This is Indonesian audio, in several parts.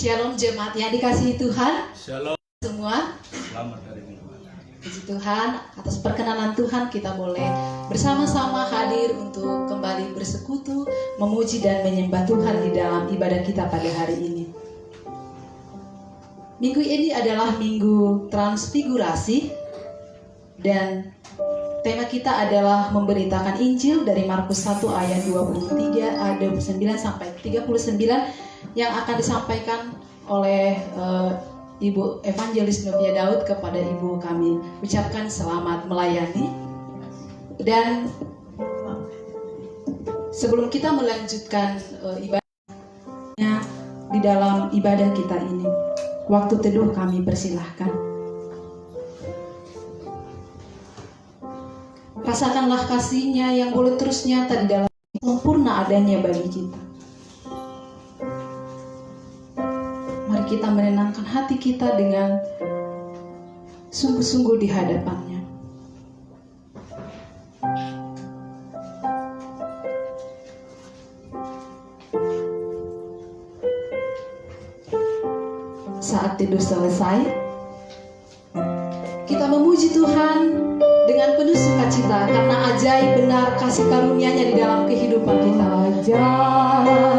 Shalom jemaat yang dikasihi Tuhan. Shalom Semua. Selamat hari Minggu. Puji Tuhan, atas perkenanan Tuhan kita boleh bersama-sama hadir untuk kembali bersekutu, memuji dan menyembah Tuhan di dalam ibadah kita pada hari ini. Minggu ini adalah Minggu Transfigurasi dan tema kita adalah memberitakan Injil dari Markus 1 ayat 29 sampai 39 yang akan disampaikan oleh Ibu Evangelis Novia Daud kepada Ibu kami. Ucapkan selamat melayani. Dan sebelum kita melanjutkan ibadahnya di dalam ibadah kita ini, waktu teduh kami persilahkan. Rasakanlah kasih-Nya yang boleh terus nyata di dalam sempurna adanya bagi kita. Mari kita menenangkan hati kita dengan sungguh-sungguh di hadapan-Nya. Saat tidur selesai, kita memuji Tuhan dengan penuh sukacita karena ajaib benar kasih karunia-Nya di dalam kehidupan kita. Ajaib benar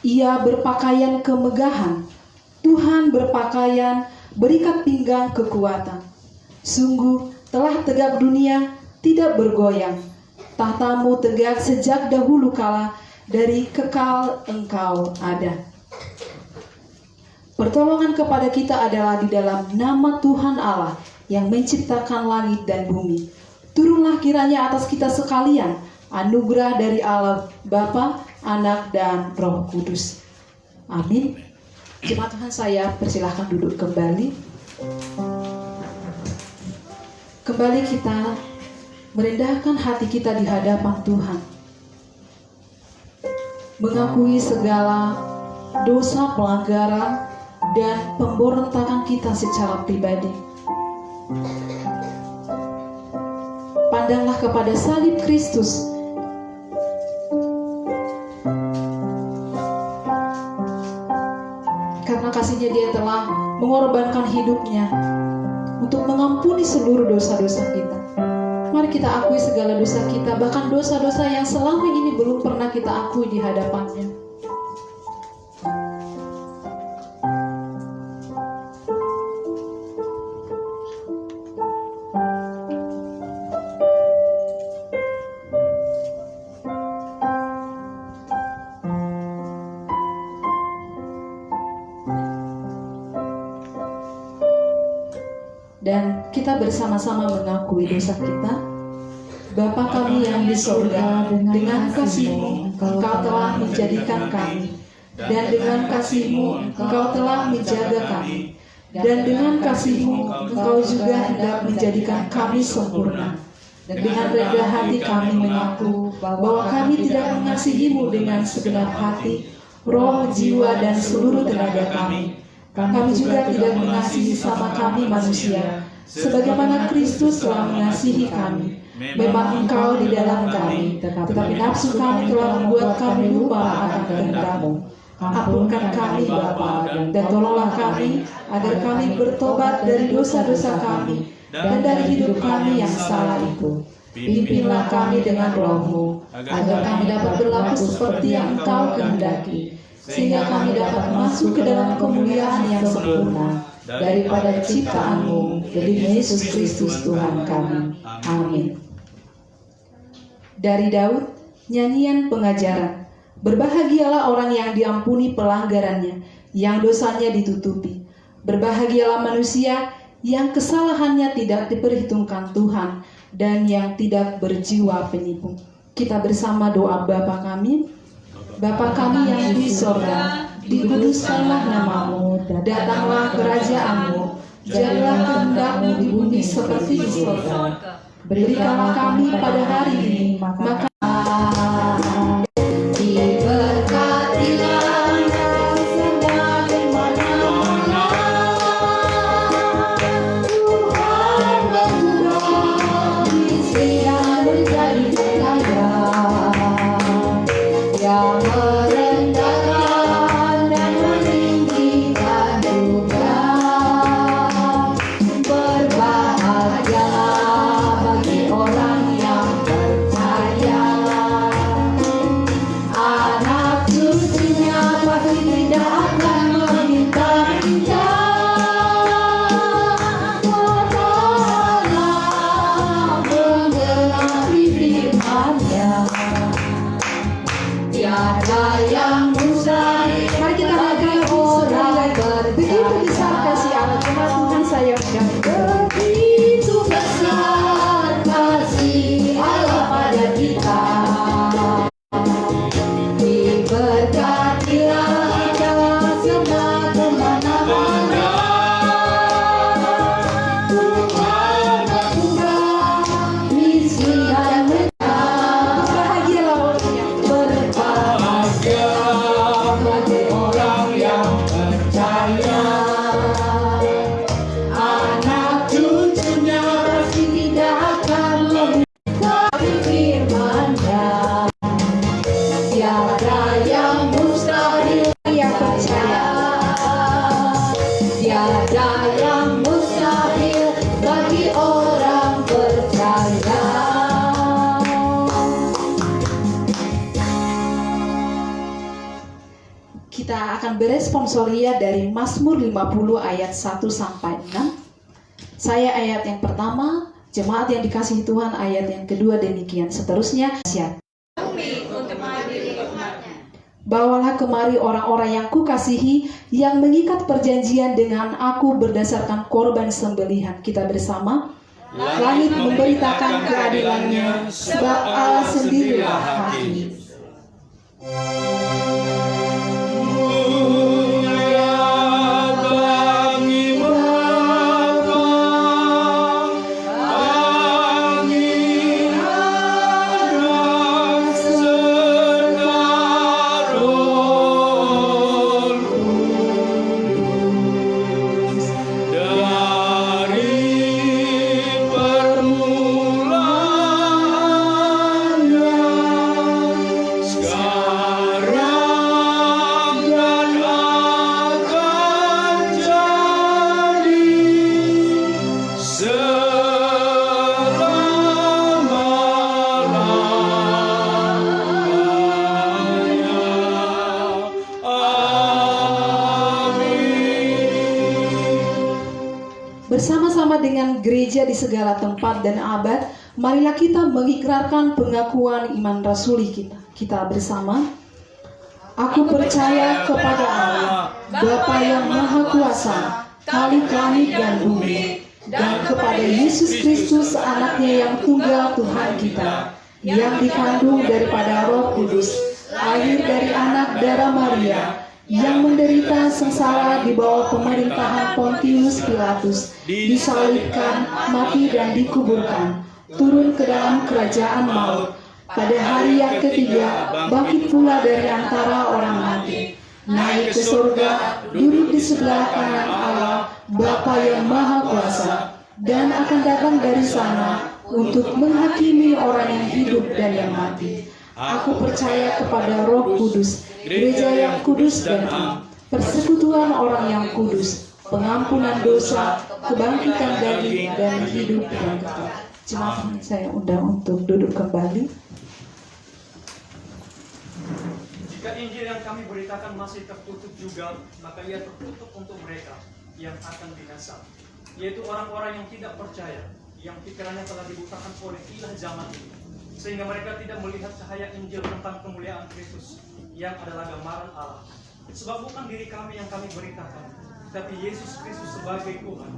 Ia berpakaian kemegahan, Tuhan berpakaian berikat pinggang kekuatan. Sungguh telah tegak dunia, tidak bergoyang. Tahtamu tegak sejak dahulu kala, dari kekal Engkau ada. Pertolongan kepada kita adalah di dalam nama Tuhan Allah yang menciptakan langit dan bumi. Turunlah kiranya atas kita sekalian anugerah dari Allah Bapa, Anak, dan Roh Kudus. Amin. Jemaat Tuhan, saya persilahkan duduk kembali. Kembali kita merendahkan hati kita di hadapan Tuhan. Mengakui segala dosa, pelanggaran, dan pemberontakan kita secara pribadi. Pandanglah kepada salib Kristus. Karena kasih-Nya Dia telah mengorbankan hidupnya untuk mengampuni seluruh dosa-dosa kita. Mari kita akui segala dosa kita, bahkan dosa-dosa yang selama ini belum pernah kita akui di hadapan-Nya. Dan kita bersama-sama mengakui dosa kita. Bapa kami yang di surga, dengan kasih-Mu Engkau telah menjadikan kami, dan dengan kasih-Mu Engkau telah menjaga kami, dan dengan kasih-Mu Engkau juga hendak menjadikan kami sempurna. Dan dengan rendah hati kami mengaku bahwa kami tidak mengasihi-Mu dengan segenap hati, roh, jiwa, dan seluruh tenaga kami. Kami juga tidak mengasihi sama kami manusia, sebagaimana Kristus telah mengasihi kami. Memang Engkau di dalam kami, tetapi nafsu kami telah membuat kami lupa akan kehendak-Mu. Ampunkan kami Bapa, dan tolonglah kami agar kami bertobat dari dosa-dosa kami dan dari hidup kami yang salah itu. Pimpinlah kami dengan Roh-Mu, agar kami dapat berlaku seperti yang Engkau kehendaki, sehingga kami dapat masuk ke dalam kemuliaan yang sempurna daripada ciptaan-Mu, demi Yesus Kristus Tuhan kami. Amin. Dari Daud, nyanyian pengajaran. Berbahagialah orang yang diampuni pelanggarannya, yang dosanya ditutupi. Berbahagialah manusia yang kesalahannya tidak diperhitungkan Tuhan, dan yang tidak berjiwa penipu. Kita bersama doa Bapa kami. Bapa kami yang di sorga, dikuduskanlah nama-Mu, datanglah kerajaan-Mu, jadilah kehendak-Mu di bumi seperti di sorga. Berikanlah kami pada hari ini maka Responsoria dari Mazmur 50 ayat 1 sampai 6. Saya ayat yang pertama, jemaat yang dikasihi Tuhan ayat yang kedua demikian. Seterusnya, bawalah kemari orang-orang yang kukasihi, yang mengikat perjanjian dengan aku berdasarkan korban sembelihan. Kita bersama. Langit memberitakan keadilannya, sebab Allah sendirilah hakim. Bersama-sama dengan gereja di segala tempat dan abad, marilah kita mengikrarkan pengakuan iman rasuli kita. Kita bersama. Aku percaya kepada Allah, Bapa yang Maha Kuasa, Khalik langit dan bumi, dan kepada Yesus Kristus anaknya yang tunggal Tuhan kita, yang dikandung daripada Roh Kudus, lahir dari anak darah Maria, yang menderita sengsara di bawah pemerintahan Pontius Pilatus, disalibkan, mati dan dikuburkan, turun ke dalam kerajaan maut. Pada hari yang ketiga, bangkit pula dari antara orang mati, naik ke surga, duduk di sebelah kanan Allah, Bapa yang Maha Kuasa, dan akan datang dari sana untuk menghakimi orang yang hidup dan yang mati. Aku percaya kepada Roh Kudus, gereja yang kudus dan am, persekutuan orang yang kudus, pengampunan dosa, kebangkitan dari dan hidup yang kekal. Jemaat saya undang untuk duduk kembali. Jika Injil yang kami beritakan masih tertutup juga, maka ia tertutup untuk mereka yang akan binasa, yaitu orang-orang yang tidak percaya, yang pikirannya telah dibutakan oleh ilah zaman ini, sehingga mereka tidak melihat cahaya Injil tentang kemuliaan Kristus, yang adalah gambaran Allah. Sebab bukan diri kami yang kami beritakan, tapi Yesus Kristus sebagai Tuhan,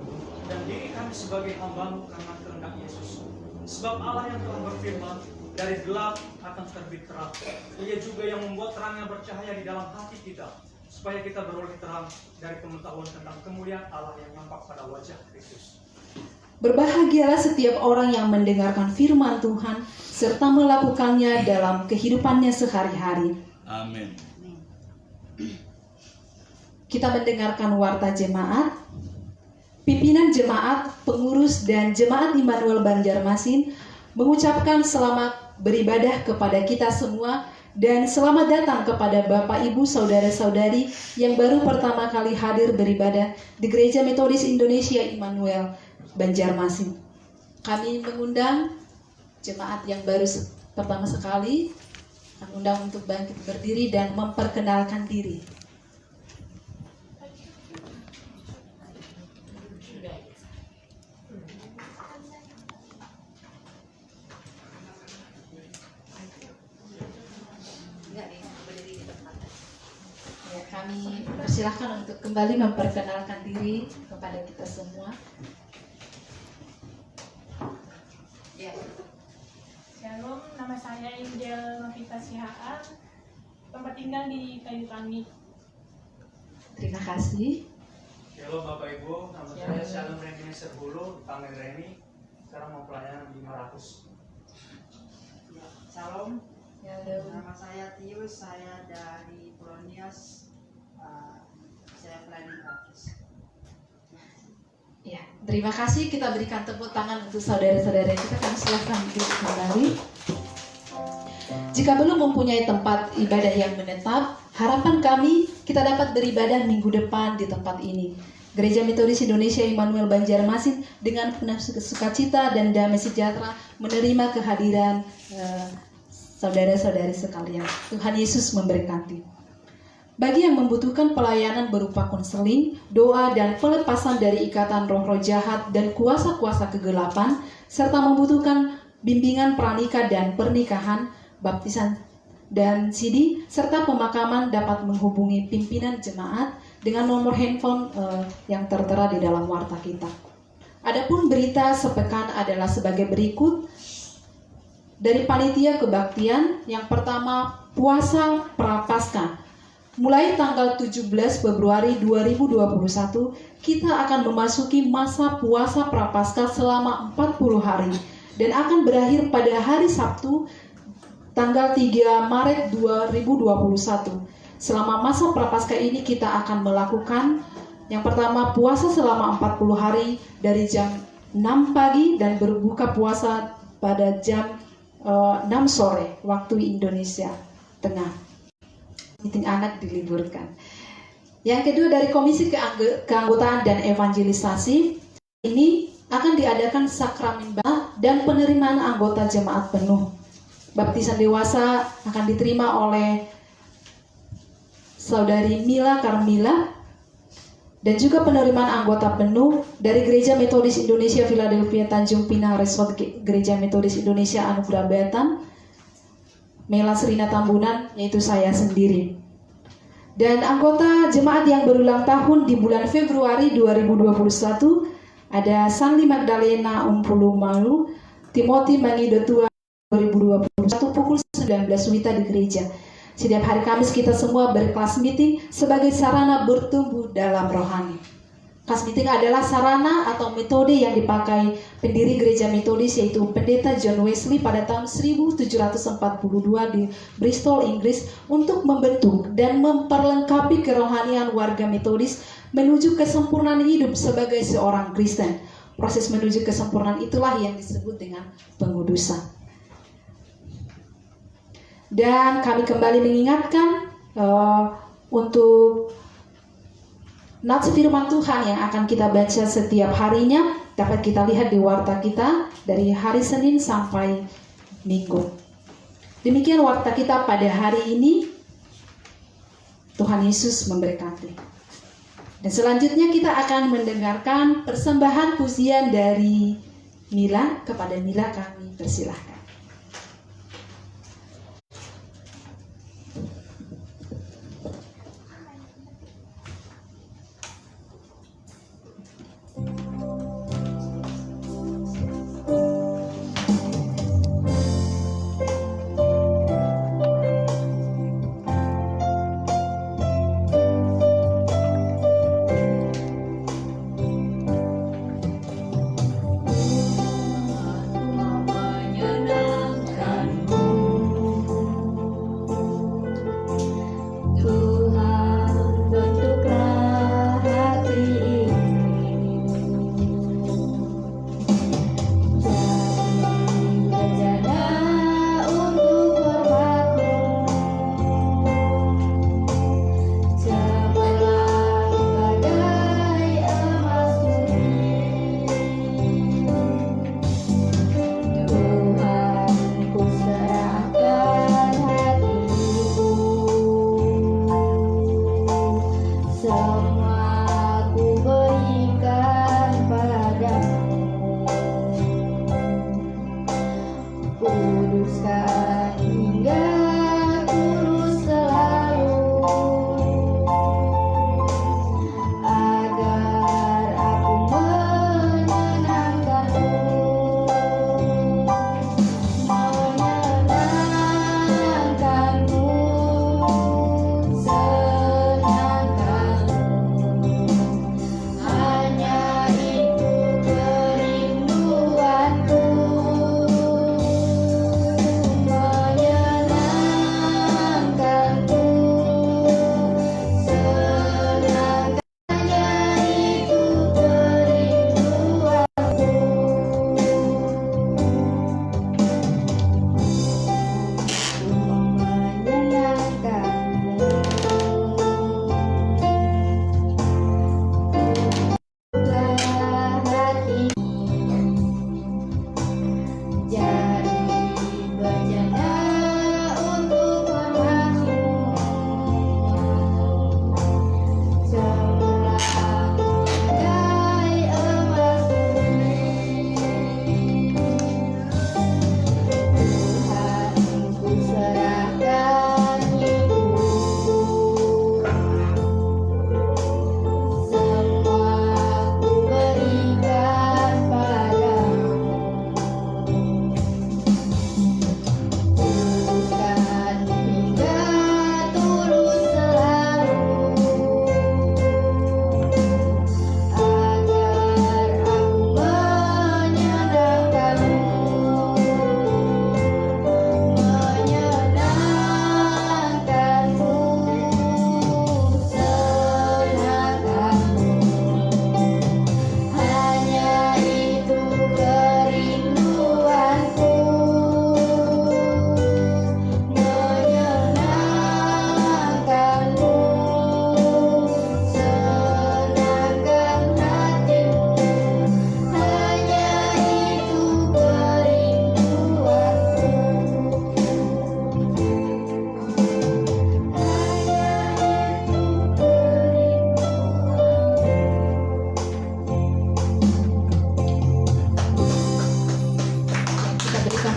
dan diri kami sebagai hamba-Mu karena kehendak Yesus. Sebab Allah yang telah berfirman, dari gelap akan terbit terang. Ia juga yang membuat terangnya bercahaya di dalam hati kita, supaya kita beroleh terang dari pengetahuan tentang kemuliaan Allah yang nampak pada wajah Kristus. Berbahagialah setiap orang yang mendengarkan firman Tuhan serta melakukannya dalam kehidupannya sehari-hari. Amin. Kita mendengarkan warta jemaat. Pimpinan jemaat, pengurus dan jemaat Immanuel Banjarmasin mengucapkan selamat beribadah kepada kita semua dan selamat datang kepada Bapak Ibu Saudara-saudari yang baru pertama kali hadir beribadah di Gereja Metodis Indonesia Immanuel Banjarmasin. Kami mengundang jemaat yang baru pertama sekali, kami undang untuk bangkit berdiri dan memperkenalkan diri. Kami persilahkan untuk kembali memperkenalkan diri kepada kita semua. Ya. Shalom, nama saya Angel Novita Sihaan, tempat tinggal di Kayu Tangi. Terima kasih. Halo Bapak Ibu, nama saya Shalom Reni Serbulu, panggil Reni. Sekarang mau pelayanan di 500. Salam, Halo. nama saya Tius, saya dari Pulau Nias, saya pelayanan gratis. Ya, terima kasih. Kita berikan tepuk tangan untuk saudara-saudara kita. Kami silakan duduk kembali. Jika belum mempunyai tempat ibadah yang menetap, harapan kami kita dapat beribadah minggu depan di tempat ini. Gereja Metodis Indonesia Immanuel Banjarmasin dengan penuh sukacita dan damai sejahtera menerima kehadiran saudara-saudari sekalian. Tuhan Yesus memberkati. Bagi yang membutuhkan pelayanan berupa konseling, doa dan pelepasan dari ikatan roh-roh jahat dan kuasa-kuasa kegelapan, serta membutuhkan bimbingan pranikah dan pernikahan, baptisan dan CD, serta pemakaman dapat menghubungi pimpinan jemaat dengan nomor handphone yang tertera di dalam warta kita. Adapun berita sepekan adalah sebagai berikut. Dari panitia kebaktian, yang pertama puasa Prapaskah. Mulai tanggal 17 Februari 2021, kita akan memasuki masa puasa Prapaskah selama 40 hari dan akan berakhir pada hari Sabtu tanggal 3 Maret 2021. Selama masa Prapaskah ini kita akan melakukan yang pertama puasa selama 40 hari dari jam 6 pagi dan berbuka puasa pada jam 6 sore waktu Indonesia Tengah. Meeting anak diliburkan. Yang kedua, dari Komisi Keanggotaan dan Evangelisasi, ini akan diadakan sakramen dan penerimaan anggota jemaat penuh. Baptisan dewasa akan diterima oleh Saudari Mila Karmila, dan juga penerimaan anggota penuh dari Gereja Metodis Indonesia Philadelphia Tanjung Pinang Resort Gereja Metodis Indonesia Anugerah Beatan Mela Serina Tambunan, yaitu saya sendiri. Dan anggota jemaat yang berulang tahun di bulan Februari 2021 Ada Sanli Magdalena Umpulumalu, Timothy Mangido Tua 2021 pukul 19 WITA di gereja. Setiap hari Kamis kita semua berkelas meeting sebagai sarana bertumbuh dalam rohani. Kelas meeting adalah sarana atau metode yang dipakai pendiri gereja metodis yaitu pendeta John Wesley pada tahun 1742 di Bristol, Inggris untuk membentuk dan memperlengkapi kerohanian warga metodis menuju kesempurnaan hidup sebagai seorang Kristen. Proses menuju kesempurnaan itulah yang disebut dengan pengudusan. Dan kami kembali mengingatkan untuk nats firman Tuhan yang akan kita baca setiap harinya dapat kita lihat di warta kita dari hari Senin sampai Minggu. Demikian warta kita pada hari ini. Tuhan Yesus memberkati. Dan selanjutnya kita akan mendengarkan persembahan pujian dari Mila. Kepada Mila kami persilahkan.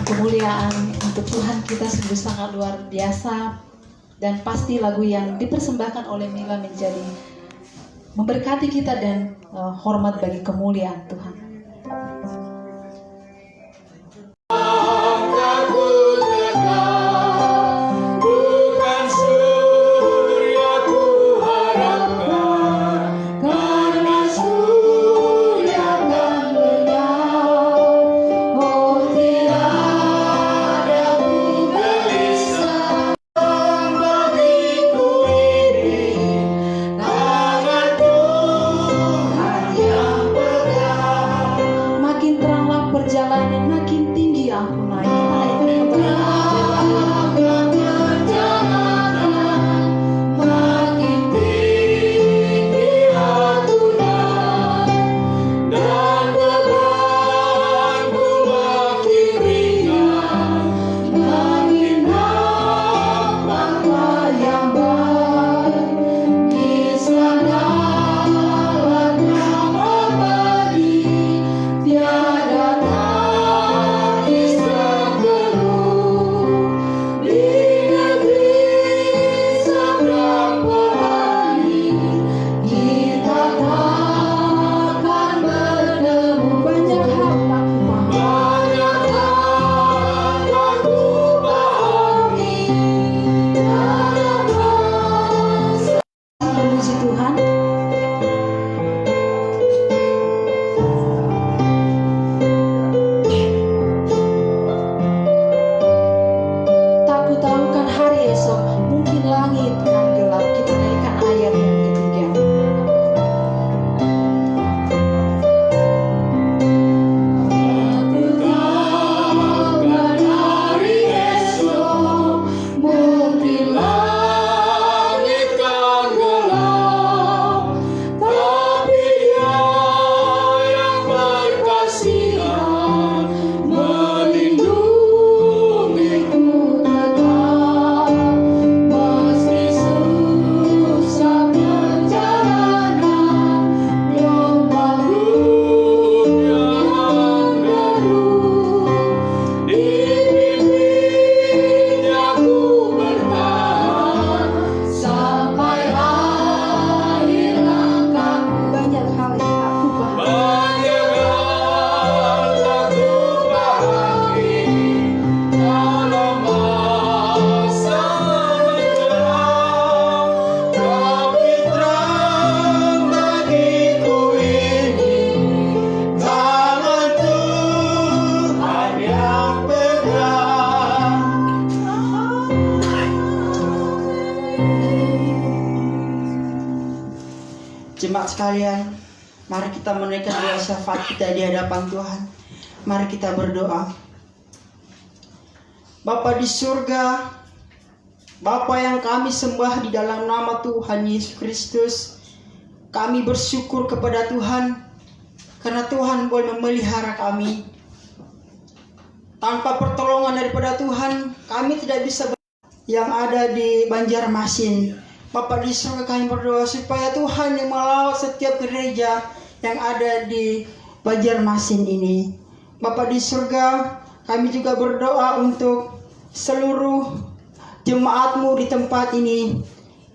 Kemuliaan untuk Tuhan kita sungguh sangat luar biasa, dan pasti lagu yang dipersembahkan oleh Mila menjadi memberkati kita dan hormat bagi kemuliaan Tuhan. Jemaat sekalian, mari kita menaikkan doa syafaat kita di hadapan Tuhan. Mari kita berdoa. Bapa di surga, Bapa yang kami sembah di dalam nama Tuhan Yesus Kristus, kami bersyukur kepada Tuhan karena Tuhan boleh memelihara kami. Tanpa pertolongan daripada Tuhan, kami tidak bisa yang ada di Banjarmasin. Bapak di surga, kami berdoa supaya Tuhan yang melawat setiap gereja yang ada di Banjarmasin ini. Bapak di surga, kami juga berdoa untuk seluruh jemaat-Mu di tempat ini.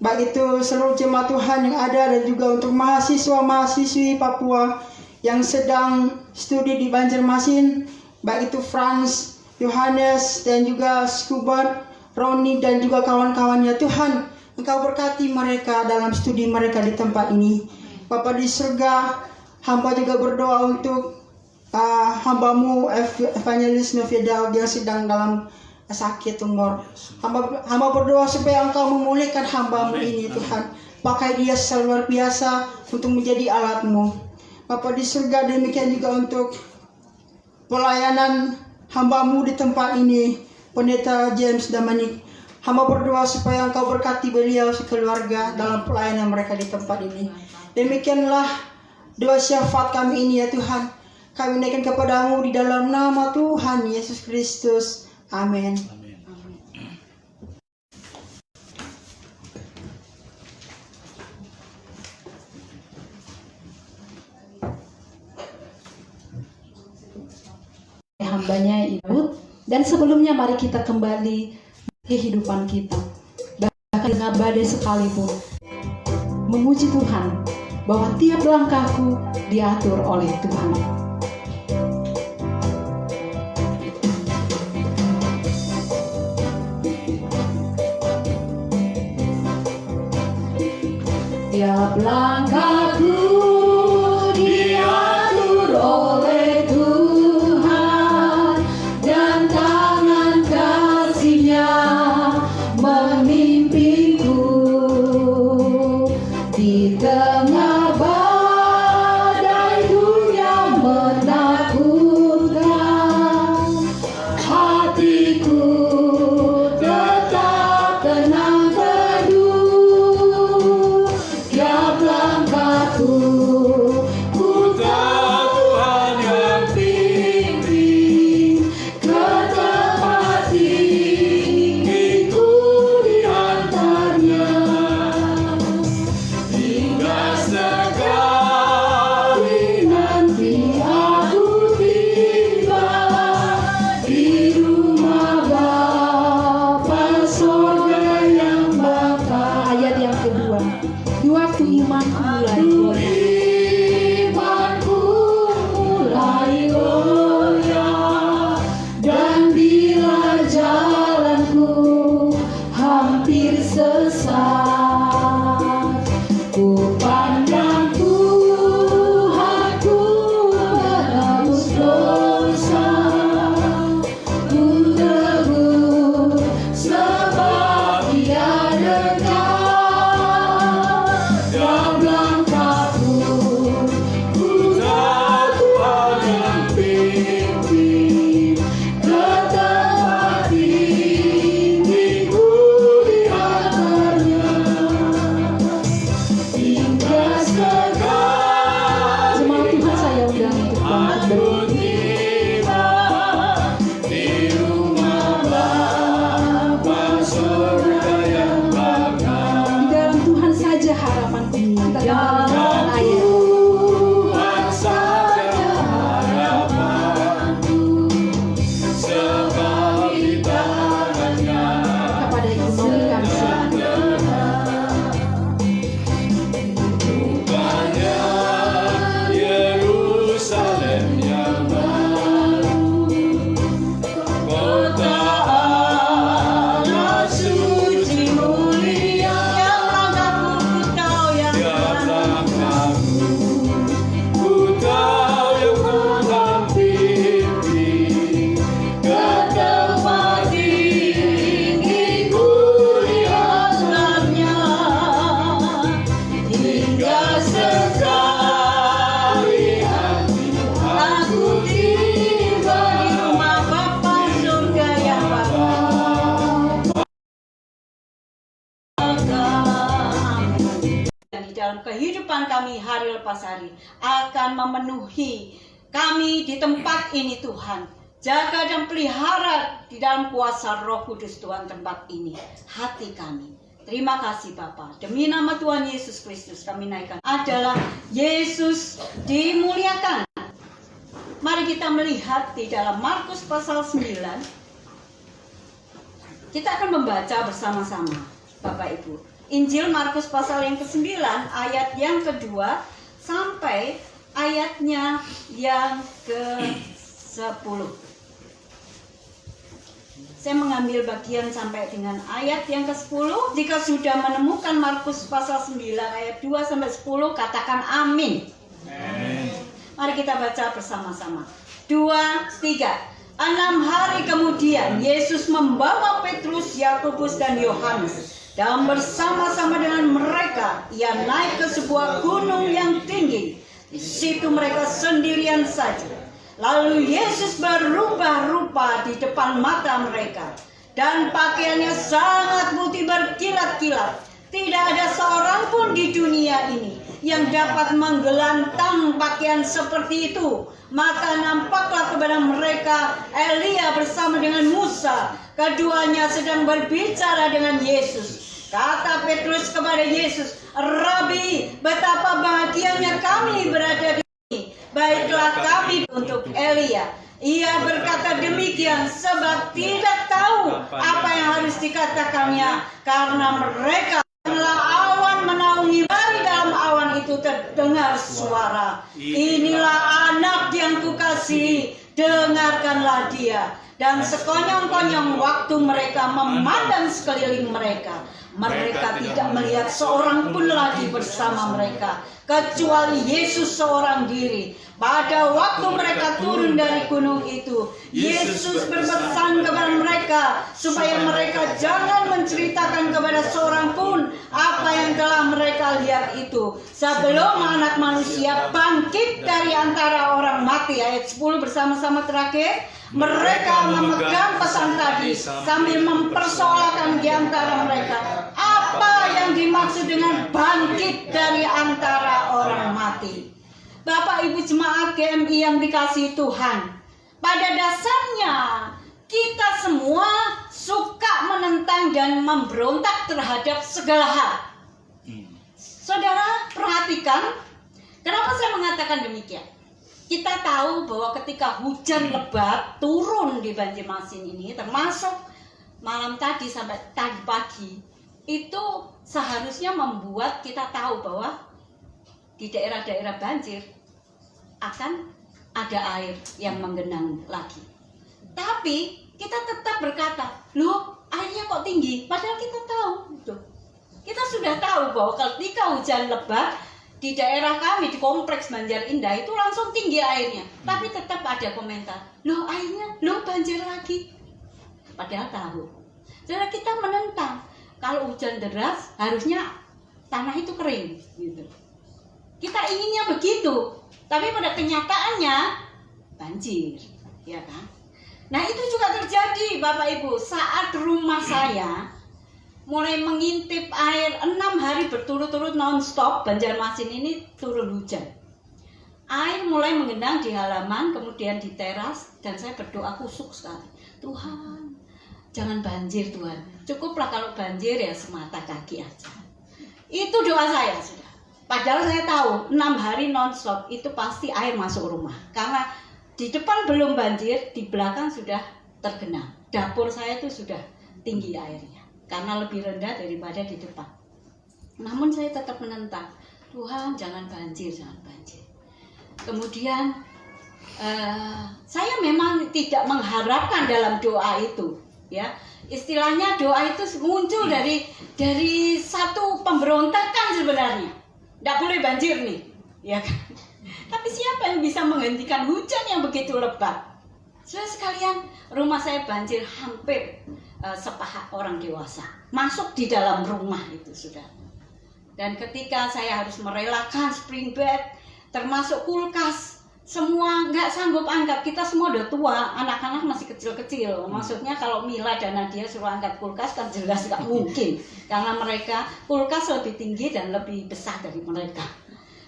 Baik itu seluruh jemaat Tuhan yang ada dan juga untuk mahasiswa-mahasiswi Papua yang sedang studi di Banjarmasin. Baik itu Franz, Yohanes, dan juga Skubert, Roni, dan juga kawan-kawannya. Tuhan, Engkau berkati mereka dalam studi mereka di tempat ini. Bapa di surga, hamba juga berdoa untuk hamba-Mu Evangelis Novia Daud yang sedang dalam sakit tumor. Hamba berdoa supaya Engkau memulihkan hamba-Mu ini, Tuhan. Pakai dia secara luar biasa untuk menjadi alat-Mu. Bapa di surga, demikian juga untuk pelayanan hamba-Mu di tempat ini, Pendeta James Damanik. Hamba berdoa supaya Engkau berkati beliau sekeluarga dalam pelayanan mereka di tempat ini. Demikianlah doa syafaat kami ini ya Tuhan. Kami naikkan kepadamu di dalam nama Tuhan Yesus Kristus. Amin. Hambanya Ibu, dan sebelumnya mari kita kembali kehidupan kita, bahkan dengan badai sekalipun, memuji Tuhan bahwa tiap langkahku diatur oleh Tuhan. Tiap langkahku diatur oleh Tuhan, dan tangan kasih-Nya memimpinku di tengah badai dunia menakutkan. Hatiku tetap tenang teduh. Tiap langkahku ku tahu Tuhan yang pimpin ke tempat tinggiku di antaranya. Hingga sekali nanti aku tiba di rumah Bapa sorga yang bakal. Ayat yang kedua, di waktu imanku mulai goyah, dan bila jalanku hampir sesat, ku pandang Tuhanku menebus dosa. Ku teguh sebab Dia dekat. Tiap langkahku ku tahu Tuhan yang pimpin ke tempat tinggiku di antaranya. Hingga sekali jemaat Tuhan, saya undang untuk bangkit tiba di rumah Bapa sorga yang bakal. Di dalam Tuhan saja harapanku. Kita dengarkan ayat. Tuhan saja harapanku, sebab di tangan-Nya kepada Ibu memberikan rupanya Yerusalem yang baru, kota Allah suci mulia. Tiap langkahku ku tahu yang Tuhan pimpin ke tempat tinggiku di atasnya. Hingga sekali aku tiba di rumah Bapa surga yang bakal. Dan di dalam kehidupan kami hari lepas hari akan memenuhi kami di tempat ini Tuhan. Jaga dan pelihara di dalam kuasa Roh Kudus Tuhan tempat ini, hati kami. Terima kasih Bapa. Demi nama Tuhan Yesus Kristus kami naikkan. Adalah Yesus dimuliakan. Mari kita melihat di dalam Markus pasal 9. Kita akan membaca bersama-sama Bapak Ibu. Injil Markus pasal yang ke-9 ayat yang kedua sampai ayatnya yang ke-10. Saya mengambil bagian sampai dengan ayat yang ke-10. Jika sudah menemukan Markus pasal 9 ayat 2 sampai 10, katakan amin. Amin. Mari kita baca bersama-sama. 2, 3. 6 hari kemudian Yesus membawa Petrus, Yakobus dan Yohanes, dan bersama-sama dengan mereka ia naik ke sebuah gunung yang tinggi. Di situ mereka sendirian saja. Lalu Yesus berubah rupa di depan mata mereka, dan pakaiannya sangat putih berkilat-kilat. Tidak ada seorang pun di dunia ini yang dapat menggelantang pakaian seperti itu. Maka nampaklah kepada mereka Elia bersama dengan Musa. Keduanya sedang berbicara dengan Yesus. Kata Petrus kepada Yesus, "Rabi, betapa bahagianya kami berada di sini. Baiklah kami untuk Elia." Ia berkata demikian sebab tidak tahu apa yang harus dikatakannya, karena mereka adalah awan menaungi. Dari dalam awan itu terdengar suara, inilah anak yang kukasihi, dengarkanlah dia. Dan sekonyong-konyong waktu mereka memandang sekeliling mereka, mereka tidak melihat seorang pun lagi bersama mereka, kecuali Yesus seorang diri. Pada waktu mereka turun dari gunung itu, Yesus berpesan kepada mereka supaya mereka jangan menceritakan kepada seorang pun apa yang telah mereka lihat itu, sebelum Anak Manusia bangkit dari antara orang mati. Ayat 10 bersama-sama terakhir. Mereka memegang pesan tadi sambil mempersoalkan di antara mereka apa yang dimaksud dengan bangkit dari antara orang mati. Bapak Ibu jemaat GMI yang dikasihi Tuhan, pada dasarnya kita semua suka menentang dan memberontak terhadap segala hal. Saudara perhatikan, kenapa saya mengatakan demikian? Kita tahu bahwa ketika hujan lebat turun di Banjarmasin ini, termasuk malam tadi sampai tadi pagi, itu seharusnya membuat kita tahu bahwa di daerah-daerah banjir akan ada air yang menggenang lagi. Tapi kita tetap berkata, loh airnya kok tinggi? Padahal kita tahu, kita sudah tahu bahwa ketika hujan lebat di daerah kami, di kompleks Banjar Indah itu langsung tinggi airnya. Tapi tetap ada komentar, loh airnya, loh banjir lagi. Padahal tahu. Jadi kita menentang. Kalau hujan deras, harusnya tanah itu kering. Gitu. Kita inginnya begitu. Tapi pada kenyataannya, banjir. Ya kan? Nah itu juga terjadi Bapak Ibu. Saat rumah saya mulai mengintip air 6 hari berturut-turut non-stop, Banjarmasin ini turun hujan. Air mulai menggenang di halaman, kemudian di teras, dan saya berdoa kusuk sekali. Tuhan, jangan banjir Tuhan. Cukuplah kalau banjir ya semata kaki aja. Itu doa saya sudah. Padahal saya tahu 6 hari non-stop itu pasti air masuk rumah. Karena di depan belum banjir, di belakang sudah tergenang. Dapur saya itu sudah tinggi airnya, karena lebih rendah daripada di depan. Namun saya tetap menentang, Tuhan jangan banjir, jangan banjir. Kemudian saya memang tidak mengharapkan dalam doa itu, ya. Istilahnya doa itu muncul dari satu pemberontakan sebenarnya. Tidak boleh banjir nih, ya kan? Tapi siapa yang bisa menghentikan hujan yang begitu lebat? Saudara sekalian, rumah saya banjir hampir sepahat orang dewasa masuk di dalam rumah itu sudah. Dan ketika saya harus merelakan spring bed, termasuk kulkas, semua nggak sanggup angkat. Kita semua udah tua, anak-anak masih kecil-kecil. Maksudnya kalau Mila dan Nadia suruh angkat kulkas kan jelas nggak mungkin, karena mereka kulkas lebih tinggi dan lebih besar dari mereka.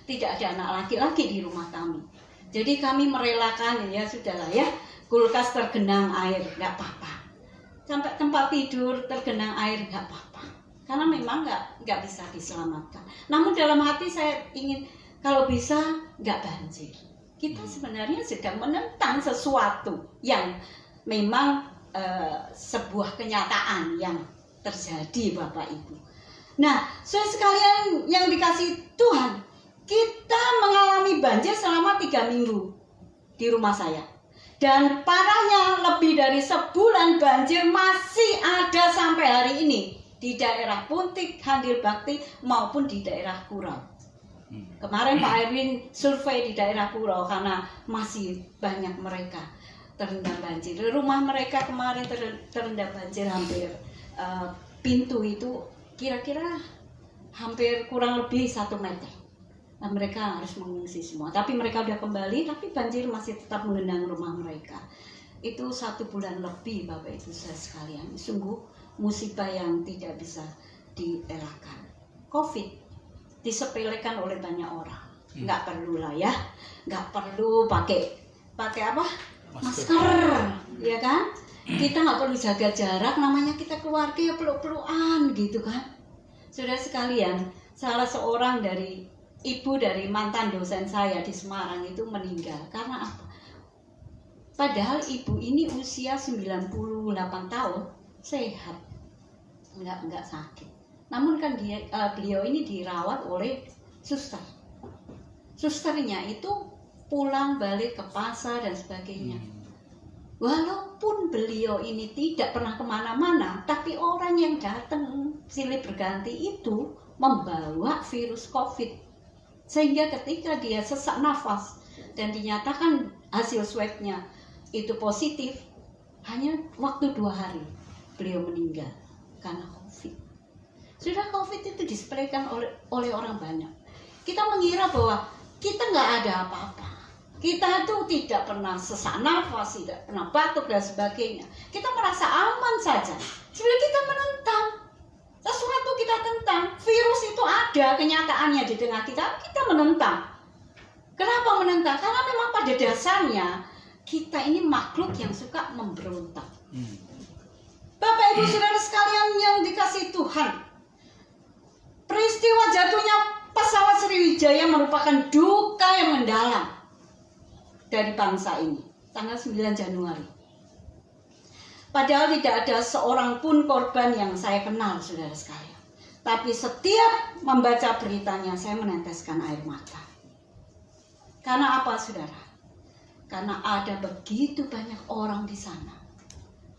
Tidak ada anak laki-laki di rumah kami. Jadi kami merelakan, ya sudahlah ya, kulkas tergenang air nggak apa-apa. Sampai tempat tidur tergenang air nggak apa-apa, karena memang nggak bisa diselamatkan. Namun dalam hati saya ingin kalau bisa nggak banjir. Kita sebenarnya sedang menentang sesuatu yang memang sebuah kenyataan yang terjadi Bapak Ibu. Nah, saudara sekalian yang dikasihi Tuhan, kita mengalami banjir selama 3 minggu di rumah saya. Dan parahnya lebih dari sebulan banjir masih ada sampai hari ini di daerah Puntik, Handil Bakti maupun di daerah Kurau. Kemarin Pak Erwin survei di daerah Kurau karena masih banyak mereka terendam banjir. Rumah mereka kemarin terendam banjir hampir pintu itu kira-kira hampir kurang lebih 1 meter. Nah, mereka harus mengungsi semua. Tapi mereka udah kembali, tapi banjir masih tetap mengenang rumah mereka. Itu 1 bulan lebih Bapak Ibu saya sekalian. Sungguh musibah yang tidak bisa dielakkan. COVID disepelekan oleh banyak orang. Nggak perlu lah ya, nggak perlu pakai apa? Masker, ya kan? Kita nggak perlu jaga jarak, namanya kita keluarga ya peluk-pelukan gitu kan. Saudara sekalian, salah seorang dari ibu dari mantan dosen saya di Semarang itu meninggal karena apa? Padahal ibu ini usia 98 tahun, sehat, nggak sakit. Namun kan beliau ini dirawat oleh suster. susternya itu pulang balik ke pasar dan sebagainya. Walaupun beliau ini tidak pernah kemana-mana, tapi orang yang datang silih berganti itu membawa virus COVID. Sehingga ketika dia sesak nafas dan dinyatakan hasil swabnya itu positif, hanya waktu 2 hari beliau meninggal karena COVID. Sudah COVID itu disepelekan oleh orang banyak. Kita mengira bahwa kita nggak ada apa-apa. Kita tuh tidak pernah sesak nafas, tidak pernah batuk dan sebagainya. Kita merasa aman saja. Sebenarnya kita menentang. Sesuatu kita tentang. Virus itu ada kenyataannya di tengah kita. Kita menentang. Kenapa menentang? Karena memang pada dasarnya kita ini makhluk yang suka memberontak. Bapak Ibu Saudara sekalian yang dikasihi Tuhan, peristiwa jatuhnya pesawat Sriwijaya merupakan duka yang mendalam dari bangsa ini, tanggal 9 Januari. Padahal tidak ada seorang pun korban yang saya kenal, saudara sekalian. Tapi setiap membaca beritanya, saya meneteskan air mata. Karena apa, saudara? Karena ada begitu banyak orang di sana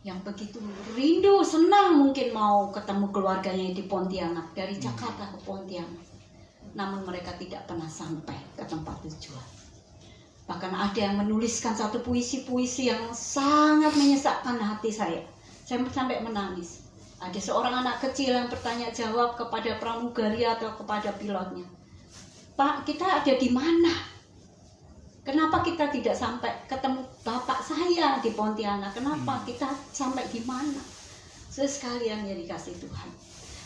yang begitu rindu, senang mungkin mau ketemu keluarganya di Pontianak, dari Jakarta ke Pontianak. Namun mereka tidak pernah sampai ke tempat tujuan. Bahkan ada yang menuliskan satu puisi-puisi yang sangat menyesakkan hati saya. Saya sampai menangis. Ada seorang anak kecil yang bertanya jawab kepada pramugari atau kepada pilotnya. Pak, kita ada di mana? Kenapa kita tidak sampai ketemu bapak saya di Pontianak? Kenapa kita sampai di mana? Sekalian yang dikasih Tuhan.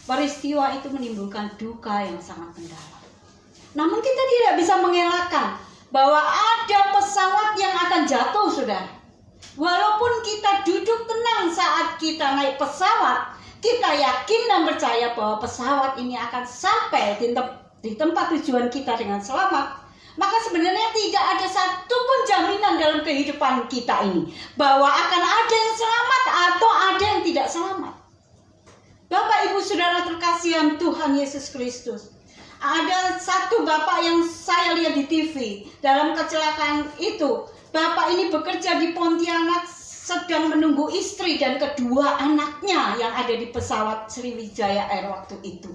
Peristiwa itu menimbulkan duka yang sangat mendalam. Namun kita tidak bisa mengelakkan bahwa ada pesawat yang akan jatuh, saudara. Walaupun kita duduk tenang saat kita naik pesawat, kita yakin dan percaya bahwa pesawat ini akan sampai di tempat tujuan kita dengan selamat. Maka sebenarnya tidak ada satupun jaminan dalam kehidupan kita ini bahwa akan ada yang selamat atau ada yang tidak selamat. Bapak Ibu Saudara terkasihan Tuhan Yesus Kristus, ada satu bapak yang saya lihat di TV. Dalam kecelakaan itu, bapak ini bekerja di Pontianak, sedang menunggu istri dan kedua anaknya yang ada di pesawat Sriwijaya Air waktu itu.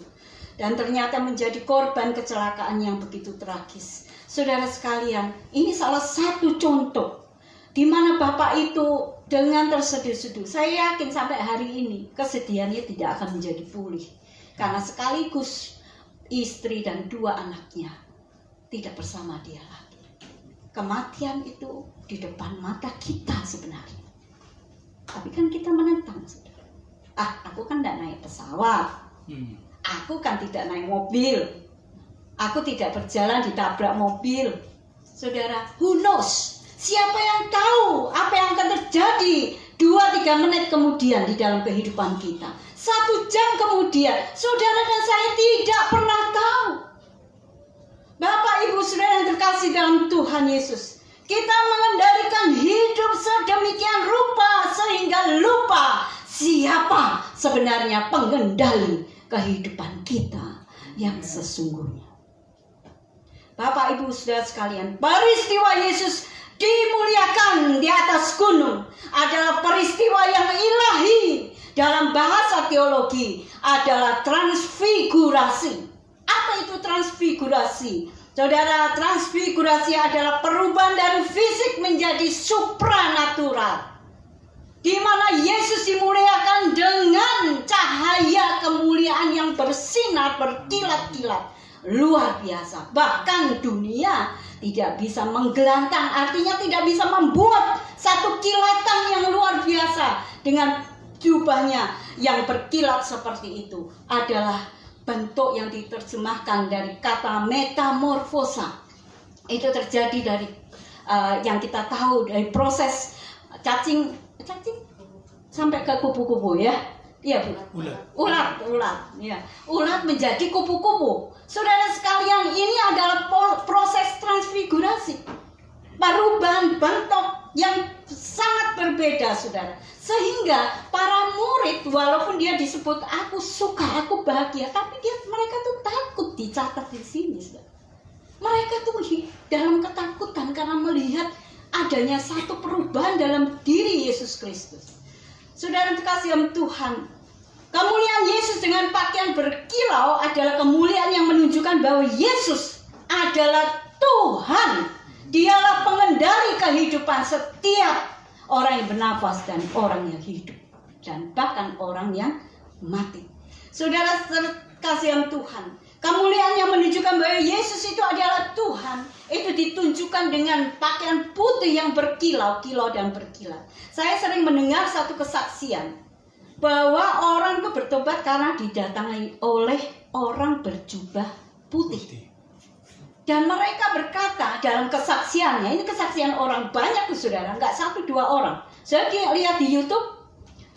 Dan ternyata menjadi korban kecelakaan yang begitu tragis. Saudara sekalian, ini salah satu contoh di mana bapak itu dengan terseduh-seduh. Saya yakin sampai hari ini kesedihannya tidak akan menjadi pulih. Karena sekaligus istri dan 2 anaknya tidak bersama dia lagi. Kematian itu di depan mata kita sebenarnya. Tapi kan kita menentang, saudara. Aku kan tidak naik pesawat. Aku kan tidak naik mobil. Aku tidak berjalan ditabrak mobil. Saudara, who knows? Siapa yang tahu apa yang akan terjadi 2-3 menit kemudian di dalam kehidupan kita. 1 jam kemudian, saudara dan saya tidak pernah tahu. Bapak Ibu Saudara yang terkasih dalam Tuhan Yesus, kita mengendalikan hidup sedemikian rupa sehingga lupa siapa sebenarnya pengendali kehidupan kita yang sesungguhnya. Bapak Ibu Saudara sekalian, peristiwa Yesus dimuliakan di atas gunung adalah peristiwa yang ilahi. Dalam bahasa teologi adalah transfigurasi. Apa itu transfigurasi? Saudara, transfigurasi adalah perubahan dari fisik menjadi supranatural, di mana Yesus dimuliakan dengan cahaya kemuliaan yang bersinar berkilat-kilat, luar biasa. Bahkan dunia tidak bisa menggelantang, artinya tidak bisa membuat satu kilatan yang luar biasa dengan jubahnya yang berkilat seperti itu. Adalah bentuk yang diterjemahkan dari kata metamorfosa. Itu terjadi dari yang kita tahu dari proses cacing sampai ke kupu-kupu, ya. Iya, Bu. Ulat. Ya. Ulat menjadi kupu-kupu. Saudara sekalian, ini adalah proses transfigurasi. Perubahan bentuk yang sangat berbeda, saudara. Sehingga para murid, walaupun dia disebut aku suka, aku bahagia, tapi mereka tuh takut dicatat di sini, saudara. Mereka tuh dalam ketakutan karena melihat adanya satu perubahan dalam diri Yesus Kristus. Saudara terkasih Tuhan, kemuliaan Yesus dengan pakaian berkilau adalah kemuliaan yang menunjukkan bahwa Yesus adalah Tuhan. Dialah pengendali kehidupan setiap orang yang bernafas dan orang yang hidup, dan bahkan orang yang mati. Saudara terkasih Tuhan, kemuliaan yang menunjukkan bahwa Yesus itu adalah Tuhan itu ditunjukkan dengan pakaian putih yang berkilau-kilau dan berkilat. Saya sering mendengar satu kesaksian bahwa orang itu bertobat karena didatangi oleh orang berjubah putih. Dan mereka berkata dalam kesaksiannya, ini kesaksian orang banyak tuh saudara, nggak 1-2 orang. Saya lihat di YouTube,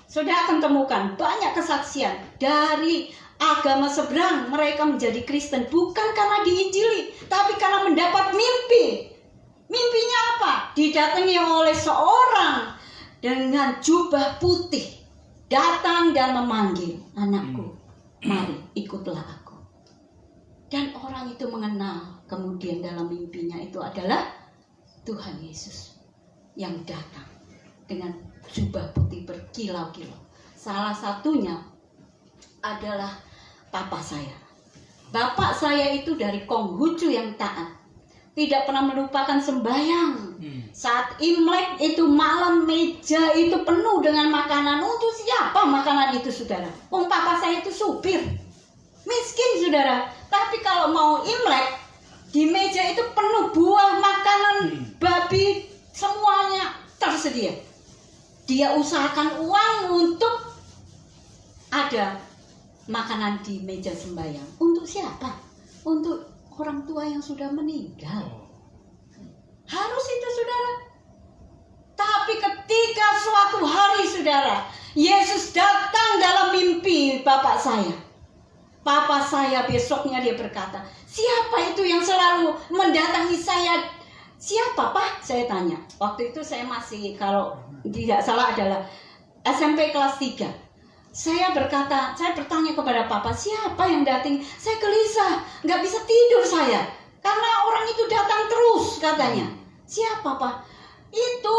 saudara akan temukan banyak kesaksian dari agama seberang mereka menjadi Kristen bukan karena diinjili, tapi karena mendapat mimpi. Mimpinya apa? Didatangi oleh seorang dengan jubah putih, datang dan memanggil, anakku, mari ikutlah aku. Dan orang itu mengenal kemudian dalam mimpinya itu adalah Tuhan Yesus yang datang dengan jubah putih berkilau-kilau. Salah satunya adalah papa saya. Bapak saya itu dari Konghucu yang taat, tidak pernah melupakan sembahyang. Saat Imlek itu malam meja itu penuh dengan makanan. Untuk siapa makanan itu saudara? Papa saya itu supir, miskin saudara. Tapi kalau mau Imlek, di meja itu penuh buah, makanan, babi, semuanya tersedia. Dia usahakan uang untuk ada makanan di meja sembahyang. Untuk siapa? Untuk orang tua yang sudah meninggal. Harus itu saudara. Tapi ketika suatu hari saudara, Yesus datang dalam mimpi bapak saya. Papa saya besoknya dia berkata, siapa itu yang selalu mendatangi saya? Siapa Pak? Saya tanya. Waktu itu saya masih, kalau tidak salah adalah SMP kelas 3. Saya bertanya kepada Papa, siapa yang datang? Saya gelisah, nggak bisa tidur saya. Karena orang itu datang terus katanya. Siapa Pak? Itu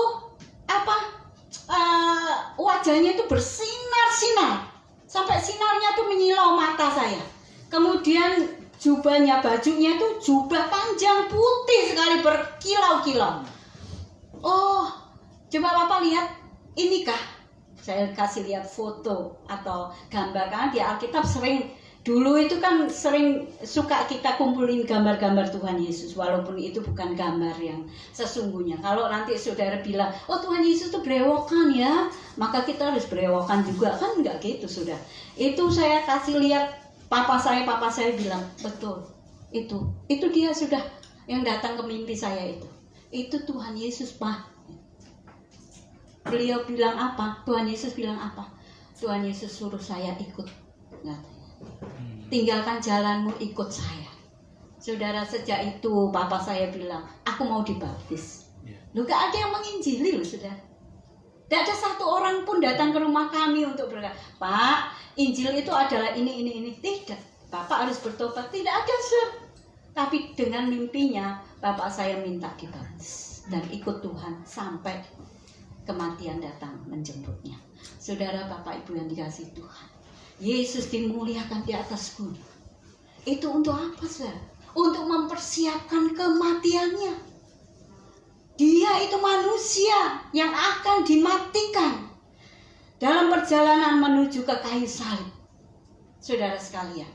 wajahnya itu bersinar-sinar. Sampai sinarnya tuh menyilau mata saya. Kemudian jubahnya, bajunya itu jubah panjang putih sekali berkilau-kilau. Oh, coba Bapak lihat, inikah? Saya kasih lihat foto atau gambar, karena di Alkitab dulu itu kan sering suka kita kumpulin gambar-gambar Tuhan Yesus, walaupun itu bukan gambar yang sesungguhnya. Kalau nanti saudara bilang, oh Tuhan Yesus itu berewokan ya, maka kita harus berewokan juga, kan enggak gitu saudara. Itu saya kasih lihat papa saya bilang, betul, itu dia sudah yang datang ke mimpi saya itu Tuhan Yesus Pak. Beliau bilang apa? Tuhan Yesus bilang apa? Tuhan Yesus suruh saya ikut, katanya. Tinggalkan jalanmu, ikut saya. Saudara, sejak itu papa saya bilang, aku mau dibaptis. Loh, gak ada yang menginjili loh saudara. Gak ada satu orang pun datang ke rumah kami untuk berkata, Pak, Injil itu adalah ini. Tidak, Bapak harus bertobat. Tidak ada Tapi dengan mimpinya, bapak saya minta dibaptis dan ikut Tuhan sampai kematian datang menjemputnya. Saudara, Bapak Ibu yang dikasihi Tuhan, Yesus dimuliakan di atas gunung. Itu untuk apa saudara? Untuk mempersiapkan kematiannya. Dia itu manusia yang akan dimatikan dalam perjalanan menuju ke kayu salib. Saudara sekalian,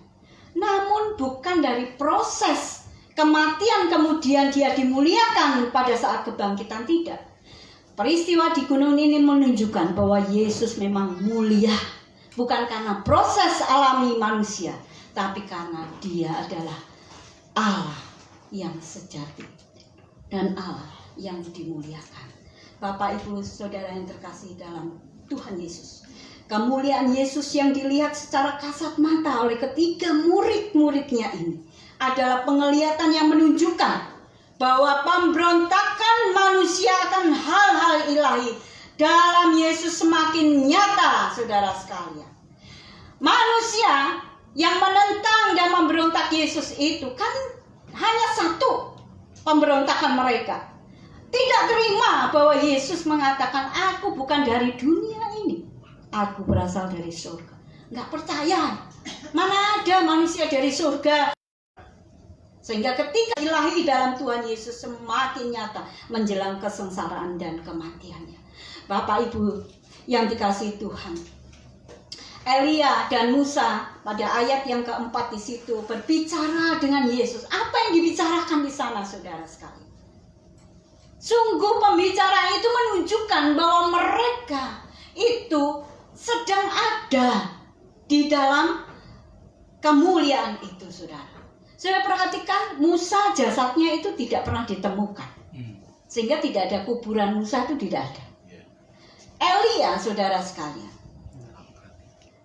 namun bukan dari proses kematian kemudian dia dimuliakan pada saat kebangkitan, tidak. Peristiwa di gunung ini menunjukkan bahwa Yesus memang mulia, bukan karena proses alami manusia, tapi karena dia adalah Allah yang sejati dan Allah yang dimuliakan. Bapak Ibu Saudara yang terkasih dalam Tuhan Yesus, kemuliaan Yesus yang dilihat secara kasat mata oleh ketiga murid-muridnya ini adalah penglihatan yang menunjukkan bahwa pemberontakan manusia akan hal-hal ilahi dalam Yesus semakin nyata, saudara sekalian. Manusia yang menentang dan memberontak Yesus itu kan Hanya satu pemberontakan mereka. Tidak terima bahwa Yesus mengatakan, aku bukan dari dunia ini, aku berasal dari surga. Nggak percaya. Mana ada manusia dari surga. Sehingga ketika ilahi dalam Tuhan Yesus semakin nyata menjelang kesengsaraan dan kematiannya. Bapak Ibu yang dikasihi Tuhan, Elia dan Musa pada ayat yang keempat di situ berbicara dengan Yesus. Apa yang dibicarakan di sana, saudara sekalian? Sungguh pembicaraan itu menunjukkan bahwa mereka itu sedang ada di dalam kemuliaan itu, saudara. Saudara perhatikan, Musa jasadnya itu tidak pernah ditemukan. Sehingga tidak ada kuburan Musa, itu tidak ada. Elia, saudara sekalian,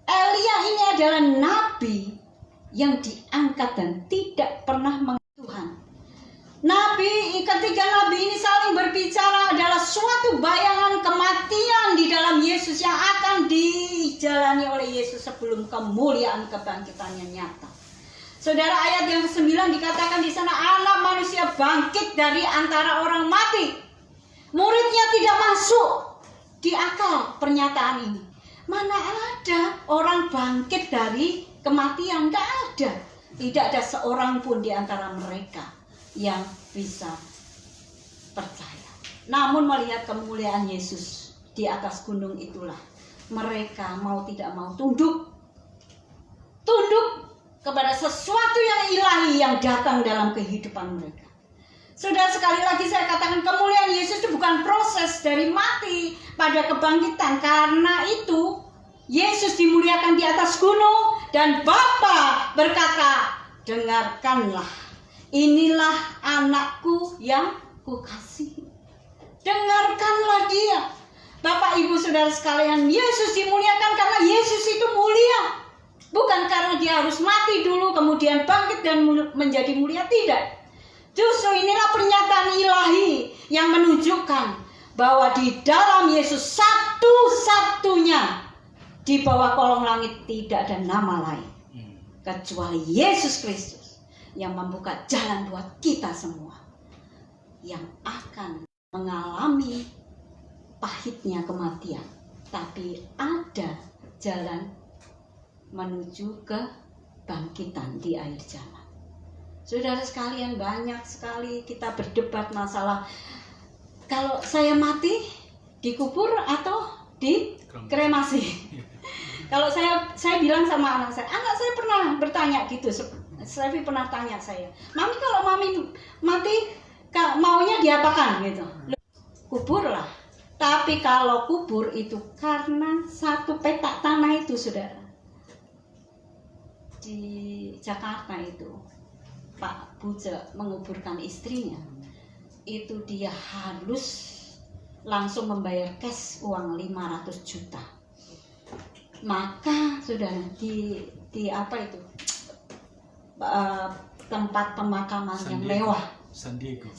Elia ini adalah nabi yang diangkat dan tidak pernah mengenal Tuhan. Nabi, ketika nabi ini saling berbicara adalah suatu bayangan kematian di dalam Yesus yang akan dijalani oleh Yesus sebelum kemuliaan kebangkitannya nyata. Saudara, ayat yang ke-9 dikatakan di sana, anak manusia bangkit dari antara orang mati. Muridnya tidak masuk di akal pernyataan ini. Mana ada orang bangkit dari kematian? Tidak ada. Tidak ada seorang pun di antara mereka yang bisa percaya. Namun melihat kemuliaan Yesus di atas gunung itulah mereka mau tidak mau tunduk kepada sesuatu yang ilahi yang datang dalam kehidupan mereka. Saudara, sekali lagi saya katakan, kemuliaan Yesus itu bukan proses dari mati pada kebangkitan. Karena itu Yesus dimuliakan di atas gunung dan Bapa berkata, dengarkanlah, inilah anakku yang kukasihi. Dengarkanlah dia. Bapak, Ibu, Saudara sekalian, Yesus dimuliakan karena Yesus itu mulia. Bukan karena dia harus mati dulu kemudian bangkit dan menjadi mulia, tidak. Justru inilah pernyataan ilahi yang menunjukkan bahwa di dalam Yesus satu-satunya di bawah kolong langit tidak ada nama lain kecuali Yesus Kristus yang membuka jalan buat kita semua yang akan mengalami pahitnya kematian, tapi ada jalan menuju kebangkitan di akhir zaman. Saudara sekalian, banyak sekali kita berdebat masalah kalau saya mati dikubur atau dikremasi. Kalau saya bilang sama anak saya pernah bertanya gitu. Saya pernah tanya saya, mami, kalau mami mati maunya diapakan gitu? Kuburlah. Tapi kalau kubur itu karena satu petak tanah itu, saudara, di Jakarta itu Pak Buja menguburkan istrinya, itu dia harus langsung membayar cash uang 500 juta. Maka sudah di apa itu tempat pemakaman yang mewah, San Diego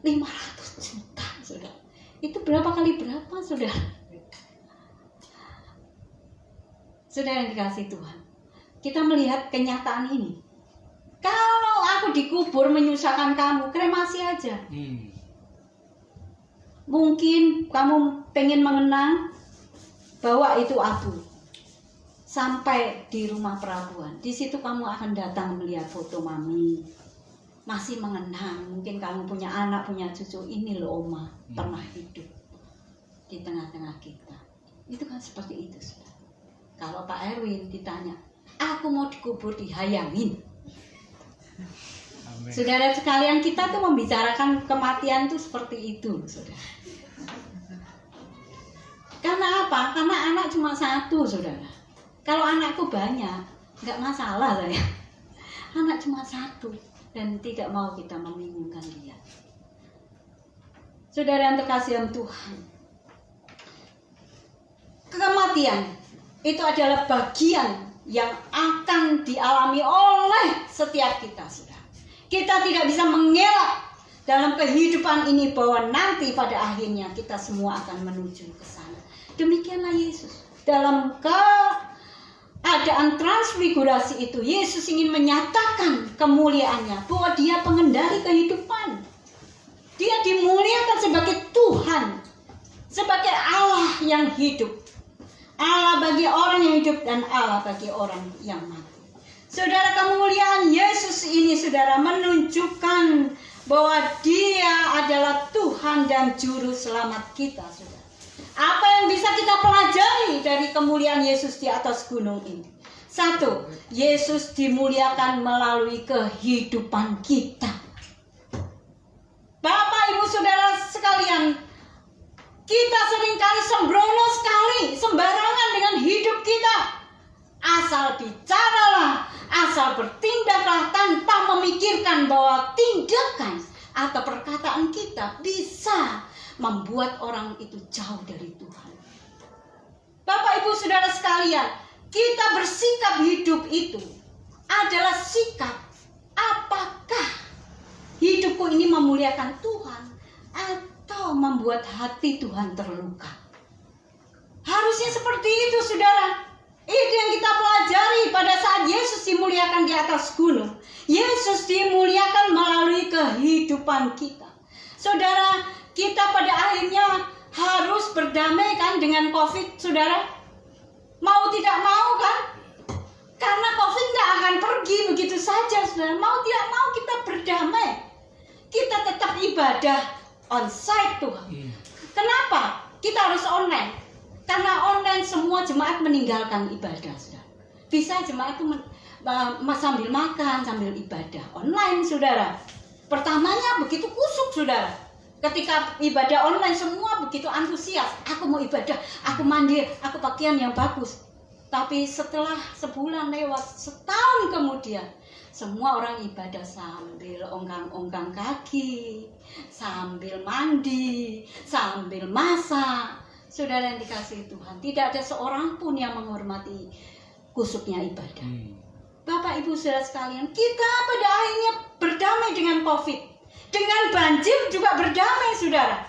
500 juta, sudah. Itu berapa kali berapa, sudah? Sudah yang dikasih Tuhan, kita melihat kenyataan ini. Kalau aku dikubur menyusahkan kamu, kremasi aja. Mungkin kamu pengen mengenang, bawa itu abu sampai di rumah perabuan. Di situ kamu akan datang melihat foto mami, masih mengenang. Mungkin kamu punya anak, punya cucu, ini loh oma pernah hidup di tengah-tengah kita. Itu kan seperti itu, saudara. Kalau Pak Erwin ditanya, aku mau dikubur dihayangin. Amen. Saudara sekalian, kita tuh membicarakan kematian tuh seperti itu, saudara. Karena apa? Karena anak cuma satu, saudara. Kalau anakku banyak, nggak masalah saya. Anak cuma satu dan tidak mau kita membingungkan dia. Saudara yang terkasihan Tuhan, kematian itu adalah bagian yang akan dialami oleh setiap kita, saudara. Kita tidak bisa mengelak dalam kehidupan ini bahwa nanti pada akhirnya kita semua akan menuju ke sana. Demikianlah Yesus dalam keadaan keadaan transfigurasi itu, Yesus ingin menyatakan kemuliaannya, bahwa dia pengendali kehidupan. Dia dimuliakan sebagai Tuhan, sebagai Allah yang hidup. Allah bagi orang yang hidup dan Allah bagi orang yang mati. Saudara, kemuliaan Yesus ini, saudara, menunjukkan bahwa dia adalah Tuhan dan Juru Selamat kita, saudara. Apa yang bisa kita pelajari dari kemuliaan Yesus di atas gunung ini? Satu, Yesus dimuliakan melalui kehidupan kita. Bapak, Ibu, Saudara sekalian, kita seringkali sembrono sekali, sembarangan dengan hidup kita. Asal bicaralah, asal bertindaklah tanpa memikirkan bahwa tindakan atau perkataan kita bisa membuat orang itu jauh dari Tuhan. Bapak, Ibu, Saudara sekalian, kita bersikap hidup itu adalah sikap apakah hidupku ini memuliakan Tuhan atau membuat hati Tuhan terluka. Harusnya seperti itu, saudara. Itu yang kita pelajari pada saat Yesus dimuliakan di atas gunung. Yesus dimuliakan melalui kehidupan kita. Saudara, kita pada akhirnya harus berdamai kan dengan COVID, saudara. Mau tidak mau kan? Karena COVID nggak akan pergi begitu saja, saudara. Mau tidak mau kita berdamai. Kita tetap ibadah on-site Tuhan. Kenapa? Kita harus online. Karena online semua jemaat meninggalkan ibadah, saudara. Bisa jemaat itu sambil makan, sambil ibadah. Online, saudara. Pertamanya begitu kusuk, saudara. Ketika ibadah online semua begitu antusias. Aku mau ibadah, aku mandi, aku pakaian yang bagus. Tapi setelah sebulan lewat, setahun kemudian, semua orang ibadah sambil ongkang-ongkang kaki, sambil mandi, sambil masak. Saudara yang dikasihi Tuhan, tidak ada seorang pun yang menghormati kusuknya ibadah. Bapak, Ibu, Saudara sekalian, kita pada akhirnya berdamai dengan COVID. Dengan banjir juga berdamai, saudara.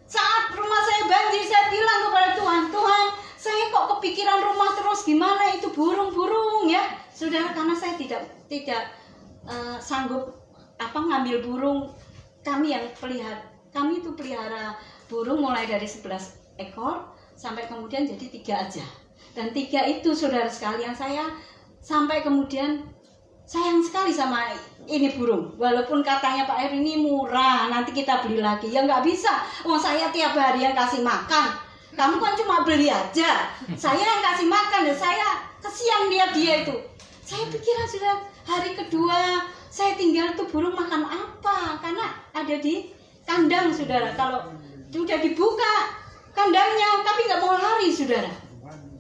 Saat rumah saya banjir, saya bilang kepada Tuhan, Tuhan, saya kok kepikiran rumah terus, gimana itu burung-burung ya, saudara, karena saya tidak sanggup ngambil burung. Kami itu pelihara burung mulai dari 11 ekor sampai kemudian jadi 3 aja. Dan 3 itu, saudara sekalian, saya sampai kemudian sayang sekali sama ini burung. Walaupun katanya Pak Eri ini murah, nanti kita beli lagi. Ya nggak bisa. Saya tiap hari yang kasih makan. Kamu kan cuma beli aja. Saya yang kasih makan, dan saya kesian dia itu. Saya pikiran sudah hari kedua saya tinggal tuh burung makan apa? Karena ada di kandang, saudara. Kalau sudah dibuka kandangnya, tapi nggak mau lari, saudara.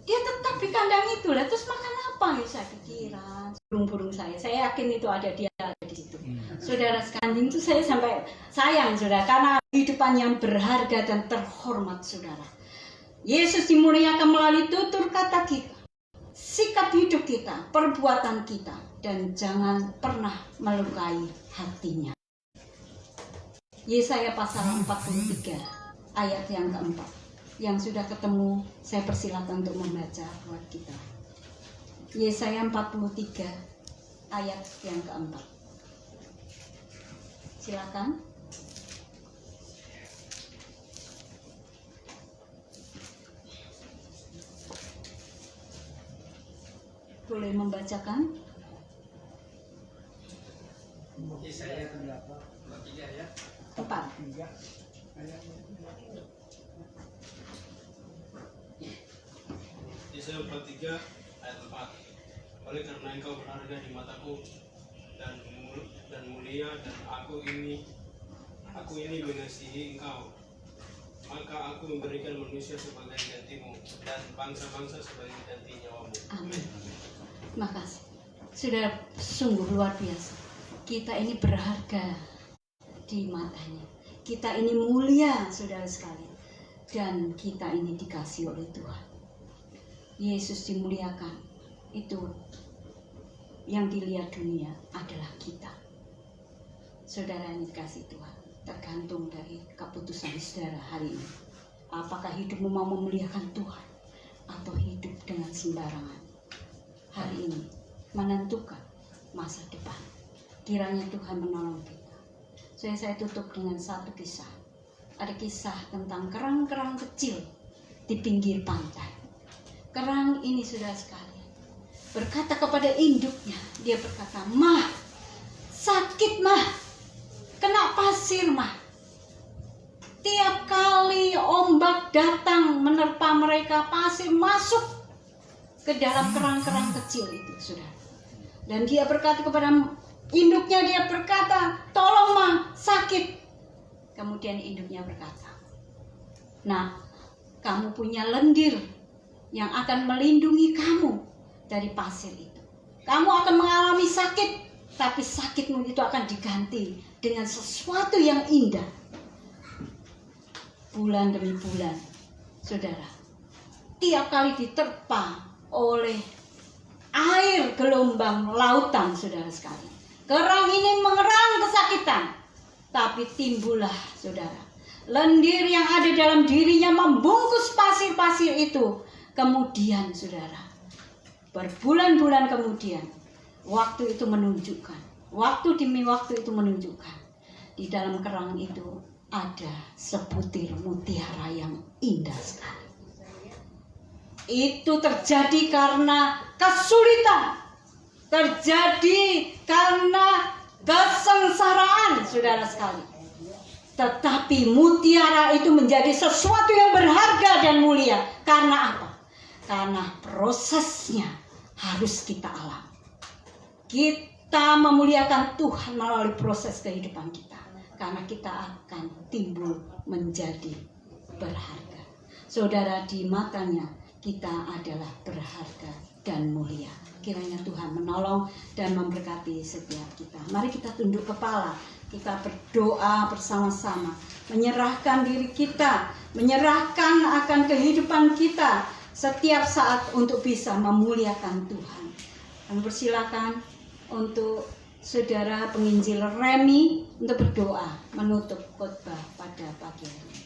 Dia tetap di kandang itu lah. Terus makan apa? Ya, saya pikiran burung-burung saya yakin itu ada di situ. Saudara sekalian, itu saya sampai sayang, saudara, karena kehidupan yang berharga dan terhormat, saudara. Yesus dimuliakan melalui tutur kata kita, sikap hidup kita, perbuatan kita, dan jangan pernah melukai hatinya. Yesaya pasal 43 ayat yang keempat. Yang sudah ketemu, saya persilakan untuk membaca buat kita. Yesaya 43 ayat yang keempat. Silakan. Boleh membacakan? Yesaya 43 ya. 4. Yesaya 43 ayat 4. Oleh karena engkau berharga di mataku dan mulia, dan aku ini mengasihi engkau, maka aku memberikan manusia sebagai gantimu dan bangsa-bangsa sebagai ganti nyawamu. Amin. Terima kasih. Sudah sungguh luar biasa. Kita ini berharga di matanya. Kita ini mulia, saudara sekalian. Dan kita ini dikasih oleh Tuhan. Yesus dimuliakan. Itu yang dilihat dunia adalah kita. Saudara yang dikasih Tuhan, tergantung dari keputusan saudara hari ini. Apakah hidupmu mau memuliakan Tuhan atau hidup dengan sembarangan? hari ini menentukan masa depan. Kiranya Tuhan menolong kita. Saya tutup dengan satu kisah. Ada kisah tentang kerang-kerang kecil di pinggir pantai. Kerang ini, saudara sekalian, berkata kepada induknya, dia berkata, "Mah, sakit mah, kena pasir mah. Tiap kali ombak datang menerpa mereka, pasir masuk ke dalam kerang-kerang kecil itu, saudara." Dan dia berkata kepada induknya, dia berkata, "Tolong mah, sakit." Kemudian induknya berkata, "Nah, kamu punya lendir yang akan melindungi kamu dari pasir itu. Kamu akan mengalami sakit, tapi sakitmu itu akan diganti dengan sesuatu yang indah." Bulan demi bulan, saudara, tiap kali diterpa oleh air gelombang lautan, saudara sekalian, kerang ini mengerang kesakitan. Tapi timbullah, saudara, lendir yang ada dalam dirinya membungkus pasir-pasir itu. Kemudian, saudara, berbulan-bulan kemudian, waktu itu menunjukkan, waktu demi waktu itu menunjukkan, di dalam kerang itu ada sebutir mutiara yang indah sekali. Itu terjadi karena kesulitan, terjadi karena kesengsaraan, saudara sekali. Tetapi mutiara itu menjadi sesuatu yang berharga dan mulia. Karena apa? Karena prosesnya harus kita alami. Kita memuliakan Tuhan melalui proses kehidupan kita. Karena kita akan timbul menjadi berharga. Saudara, di matanya kita adalah berharga dan mulia. Kiranya Tuhan menolong dan memberkati setiap kita. Mari kita tunduk kepala, kita berdoa bersama-sama, menyerahkan diri kita, menyerahkan akan kehidupan kita setiap saat untuk bisa memuliakan Tuhan. Kami persilakan untuk saudara penginjil Remi untuk berdoa menutup khotbah pada pagi hari.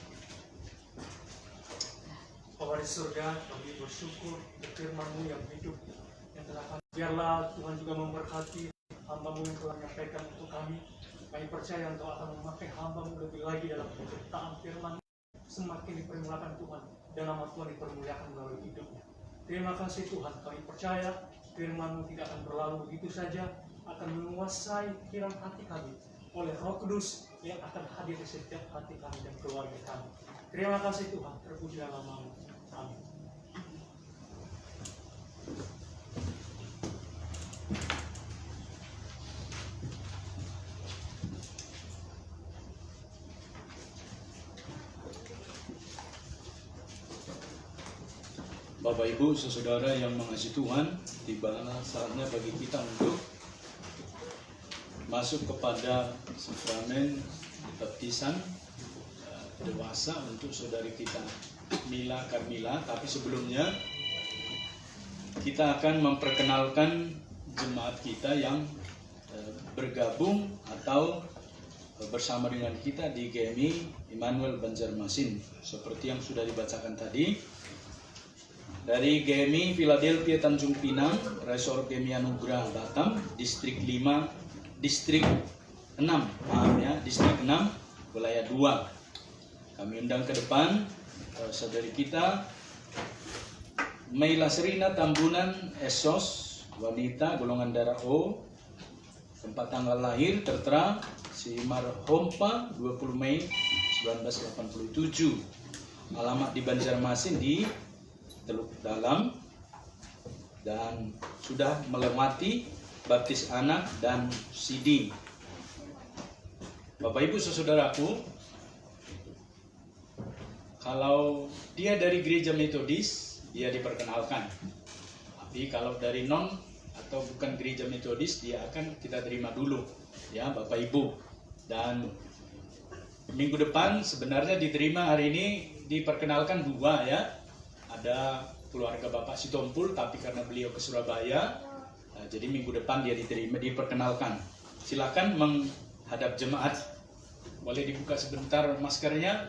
Bapa di surga, kami bersyukur untuk firman-Mu yang hidup, yang telah kami. Biarlah Tuhan juga memberkati hamba-Mu yang telah menyampaikan untuk kami. Kami percaya Engkau akan memakai hamba-Mu lebih lagi dalam pemberitaan firman-Mu. Semakin dipermulakan Tuhan dan nama Tuhan dipermuliakan melalui hidupnya. Terima kasih Tuhan, kami percaya firman-Mu tidak akan berlalu begitu saja, akan menguasai pikiran hati kami oleh Roh Kudus yang akan hadir di setiap hati kami dan keluarga kami. Terima kasih Tuhan, terpujilah nama-Mu. Amin. Bapak Ibu, saudara yang mengasihi Tuhan, tibalah saatnya bagi kita untuk masuk kepada sakramen baptisan dewasa untuk saudari kita Mila Carmila. Tapi sebelumnya kita akan memperkenalkan jemaat kita yang bergabung atau bersama dengan kita di GMI Immanuel Banjarmasin. Seperti yang sudah dibacakan tadi, dari GMI Philadelphia Tanjung Pinang, Resor GMI Anugerah Batam, Distrik 5, Distrik 6, Distrik 6, Wilayah 2. Kami undang ke depan saudari kita Meila Serina Tambunan Esos, wanita golongan darah O, tempat tanggal lahir tertera Simar Hompa 20 Mei 1987, alamat di Banjarmasin di Teluk Dalam, dan sudah melewati baptis anak dan siding. Bapak Ibu saudaraku, kalau dia dari gereja Metodis, dia diperkenalkan. Tapi kalau dari non atau bukan gereja Metodis, dia akan kita terima dulu, ya Bapak Ibu. Dan minggu depan sebenarnya diterima, hari ini diperkenalkan dua, ya. Ada keluarga Bapak Sitompul, tapi karena beliau ke Surabaya, jadi minggu depan dia diterima, diperkenalkan. Silakan menghadap jemaat. Boleh dibuka sebentar maskernya.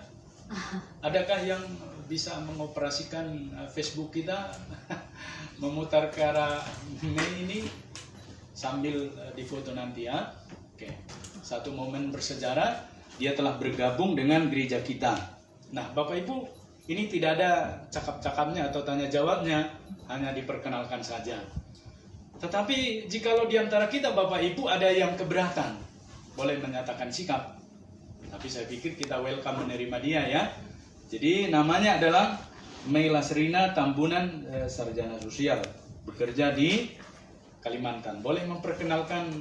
Adakah yang bisa mengoperasikan Facebook kita memutar ke arah main ini sambil difoto nanti ya. Oke. Satu momen bersejarah, dia telah bergabung dengan gereja kita. Nah, Bapak Ibu, ini tidak ada cakap-cakapnya atau tanya jawabnya, hanya diperkenalkan saja. Tetapi jikalau di antara kita Bapak Ibu ada yang keberatan, boleh menyatakan sikap. Tapi saya pikir kita welcome menerima dia ya. Jadi namanya adalah Meila Serina Tambunan, sarjana sosial, bekerja di Kalimantan. Boleh memperkenalkan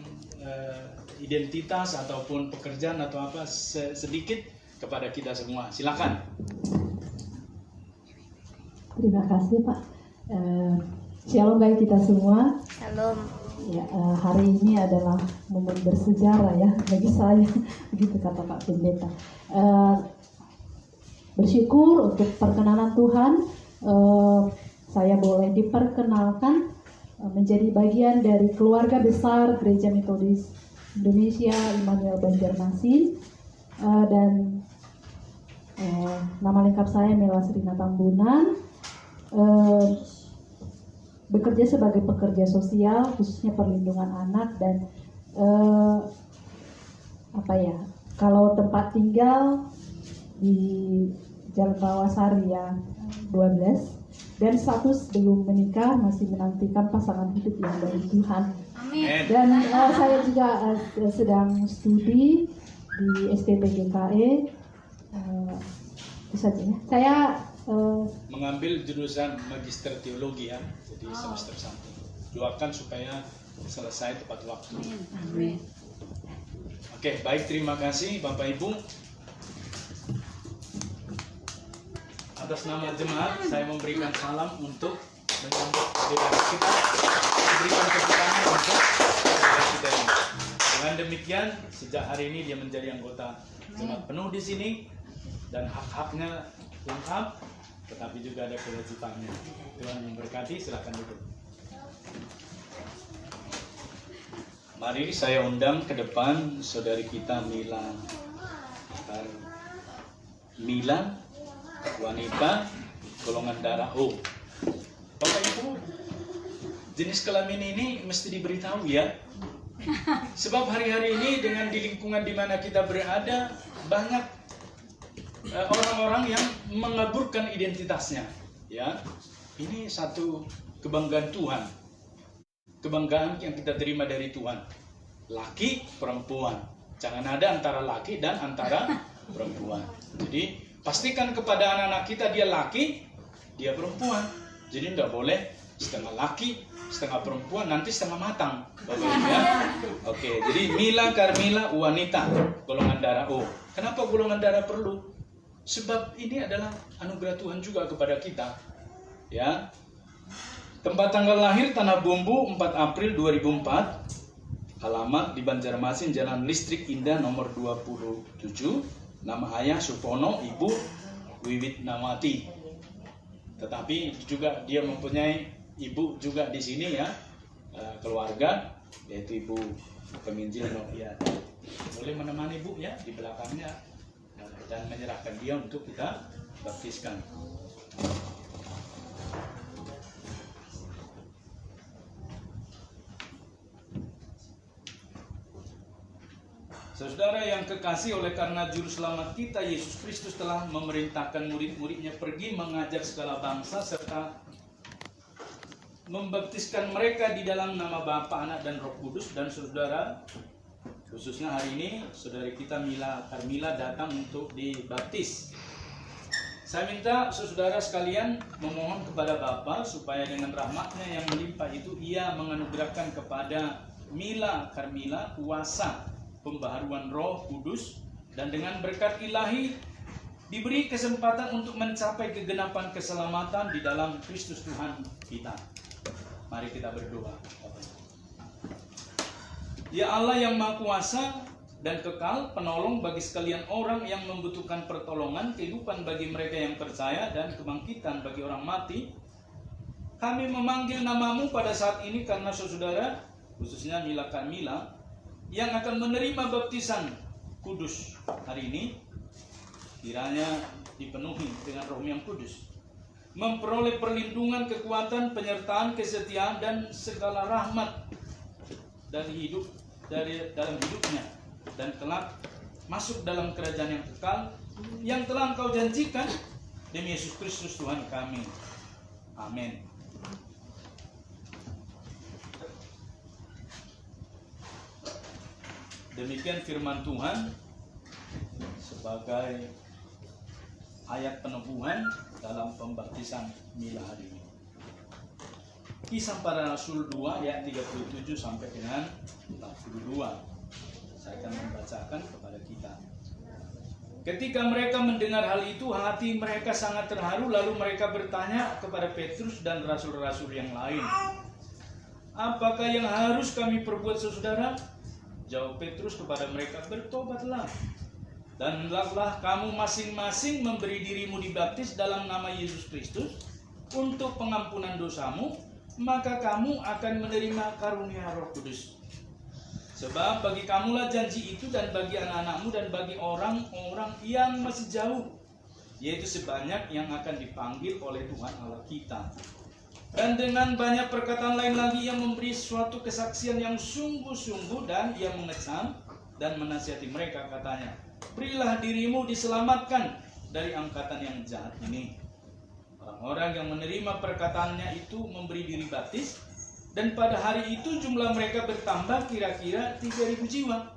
identitas ataupun pekerjaan atau apa sedikit kepada kita semua. Silakan. Terima kasih Pak. Shalom bagi kita semua. Shalom. Ya, hari ini adalah momen bersejarah ya bagi saya, begitu kata Pak Pendeta. Bersyukur untuk perkenanan Tuhan, saya boleh diperkenalkan menjadi bagian dari keluarga besar Gereja Metodis Indonesia Immanuel Banjarmasin, dan nama lengkap saya Meila Serina Tambunan. Bekerja sebagai pekerja sosial khususnya perlindungan anak dan kalau tempat tinggal di Jalan Rawasari ya 12, dan status belum menikah, masih menantikan pasangan hidup yang dari Tuhan. Amin. Dan saya juga sedang studi di STP GKE. Itu saja ya. Saya mengambil jurusan Magister Teologi ya, jadi semester 1. Doakan supaya selesai tepat waktu. Amin. Oke, baik, terima kasih Bapak Ibu. Atas nama jemaat, saya memberikan salam untuk menyambut saudara kita, memberikan keputusan untuk saudara kita ini. Dengan demikian, sejak hari ini dia menjadi anggota jemaat penuh di sini dan hak-haknya lengkap, tetapi juga ada kewajibannya. Tuhan memberkati, silakan duduk. Mari saya undang ke depan saudari kita Mila, wanita golongan darah O. Bapak Ibu, jenis kelamin ini mesti diberitahu ya. Sebab hari-hari ini dengan di lingkungan di mana kita berada, banyak orang-orang yang mengaburkan identitasnya, ya. Ini satu kebanggaan Tuhan, kebanggaan yang kita terima dari Tuhan. Laki, perempuan, jangan ada antara laki dan antara perempuan. Jadi pastikan kepada anak-anak kita dia laki, dia perempuan. Jadi tidak boleh setengah laki, setengah perempuan, nanti setengah matang, Bapak Ibu ya. Oke, jadi Mila Carmila wanita golongan darah O. Kenapa golongan darah perlu? Sebab ini adalah anugerah Tuhan juga kepada kita. Ya. Tempat tanggal lahir Tanah Bumbu 4 April 2004. Alamat di Banjarmasin, Jalan Listrik Indah nomor 27. Nama ayah Supono, ibu Wiwit Nawati. Tetapi juga dia mempunyai ibu juga di sini ya, keluarga, yaitu ibu penginjil Novia. Boleh menemani ibu ya di belakangnya dan menyerahkan dia untuk kita baptiskan. Saudara yang kekasih, oleh karena juru selamat kita Yesus Kristus telah memerintahkan murid-muridnya pergi mengajar segala bangsa serta membaptiskan mereka di dalam nama Bapa, Anak dan Roh Kudus. Dan saudara, khususnya hari ini saudari kita Mila Carmila datang untuk dibaptis. Saya minta saudara sekalian memohon kepada Bapa supaya dengan rahmatnya yang melimpah itu ia menganugerahkan kepada Mila Carmila kuasa pembaharuan Roh Kudus, dan dengan berkat ilahi diberi kesempatan untuk mencapai kegenapan keselamatan di dalam Kristus Tuhan kita. Mari kita berdoa. Ya Allah yang Maha Kuasa dan kekal, penolong bagi sekalian orang yang membutuhkan pertolongan, kehidupan bagi mereka yang percaya, dan kebangkitan bagi orang mati, kami memanggil namamu pada saat ini karena saudara, khususnya Mila Carmila, yang akan menerima baptisan kudus hari ini. Kiranya dipenuhi dengan Roh yang Kudus, memperoleh perlindungan, kekuatan, penyertaan, kesetiaan, dan segala rahmat dari dalam hidupnya, dan telah masuk dalam kerajaan yang kekal yang telah Engkau janjikan demi Yesus Kristus Tuhan kami. Amin. Demikian firman Tuhan sebagai ayat peneguhan dalam pembaptisan Mila hari ini. Kisah Para Rasul 2 ayat 37 sampai dengan 42. Saya akan membacakan kepada kita. Ketika mereka mendengar hal itu, hati mereka sangat terharu, lalu mereka bertanya kepada Petrus dan rasul-rasul yang lain, "Apakah yang harus kami perbuat, saudara?" Jawab Petrus kepada mereka, "Bertobatlah, dan hendaklah kamu masing-masing memberi dirimu dibaptis dalam nama Yesus Kristus untuk pengampunan dosamu, maka kamu akan menerima karunia Roh Kudus. Sebab bagi kamulah janji itu, dan bagi anak-anakmu, dan bagi orang-orang yang masih jauh, yaitu sebanyak yang akan dipanggil oleh Tuhan Allah kita." Dan dengan banyak perkataan lain lagi ia memberi suatu kesaksian yang sungguh-sungguh, dan ia mengecam dan menasihati mereka, katanya, "Berilah dirimu diselamatkan dari angkatan yang jahat ini." Orang-orang yang menerima perkataannya itu memberi diri baptis, dan pada hari itu jumlah mereka bertambah kira-kira 3.000 jiwa.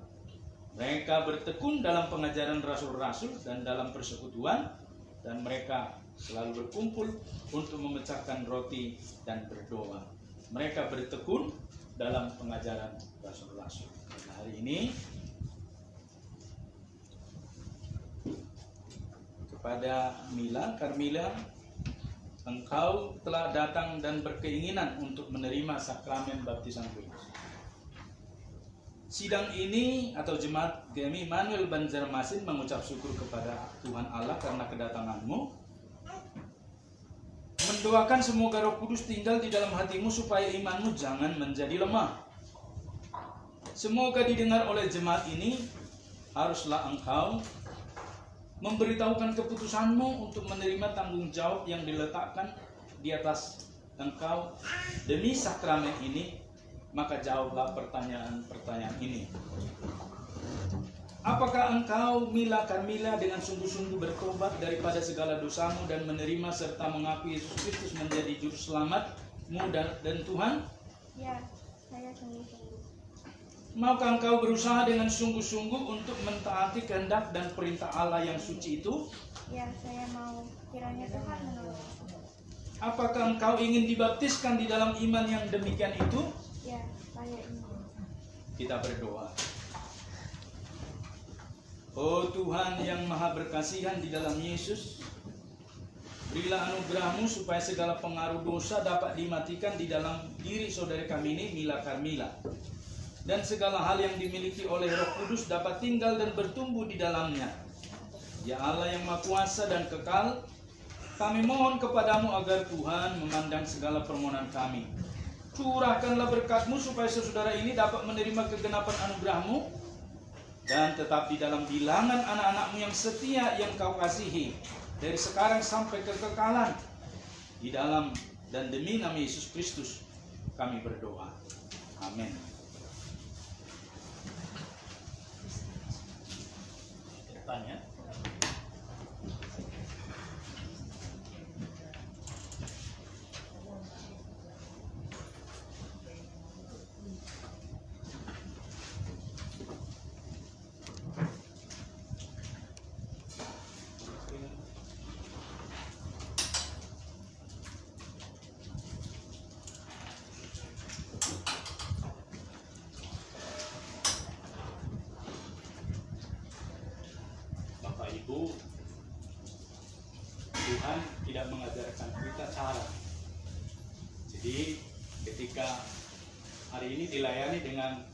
Mereka bertekun dalam pengajaran rasul-rasul dan dalam persekutuan, dan mereka selalu berkumpul untuk memecahkan roti dan berdoa. Mereka bertekun dalam pengajaran rasul-rasul. Hari ini kepada Mila, Carmila, engkau telah datang dan berkeinginan untuk menerima sakramen baptisan kudus. Sidang ini atau jemaat GMI Immanuel Banjarmasin mengucap syukur kepada Tuhan Allah karena kedatanganmu, mendoakan semoga Roh Kudus tinggal di dalam hatimu supaya imanmu jangan menjadi lemah. Semoga didengar oleh jemaat ini, haruslah engkau memberitahukan keputusanmu untuk menerima tanggung jawab yang diletakkan di atas engkau demi sakramen ini. Maka jawablah pertanyaan-pertanyaan ini. Apakah engkau, Mila Carmila, dengan sungguh-sungguh bertobat daripada segala dosamu dan menerima serta mengakui Yesus Kristus menjadi juru selamatmu dan Tuhan? Ya, saya sungguh-sungguh. Maukah engkau berusaha dengan sungguh-sungguh untuk mentaati kehendak dan perintah Allah yang suci itu? Ya, saya mau. Kiranya Tuhan menolong. Apakah engkau ingin dibaptiskan di dalam iman yang demikian itu? Ya, saya ingin. Kita berdoa. Oh Tuhan yang maha berkasihan di dalam Yesus, berilah anugerah-Mu supaya segala pengaruh dosa dapat dimatikan di dalam diri saudara kami ini, Mila Carmila, dan segala hal yang dimiliki oleh Roh Kudus dapat tinggal dan bertumbuh di dalamnya. Ya Allah yang Maha Kuasa dan kekal, kami mohon kepadamu agar Tuhan memandang segala permohonan kami. Curahkanlah berkat-Mu supaya saudara ini dapat menerima kegenapan anugerah-Mu dan tetap di dalam bilangan anak-anak-Mu yang setia yang Kau kasihi dari sekarang sampai kekekalan. Di dalam dan demi nama Yesus Kristus kami berdoa. Amin. Tanya. Bapak Ibu, Tuhan tidak mengajarkan kita cara. Jadi ketika hari ini dilayani dengan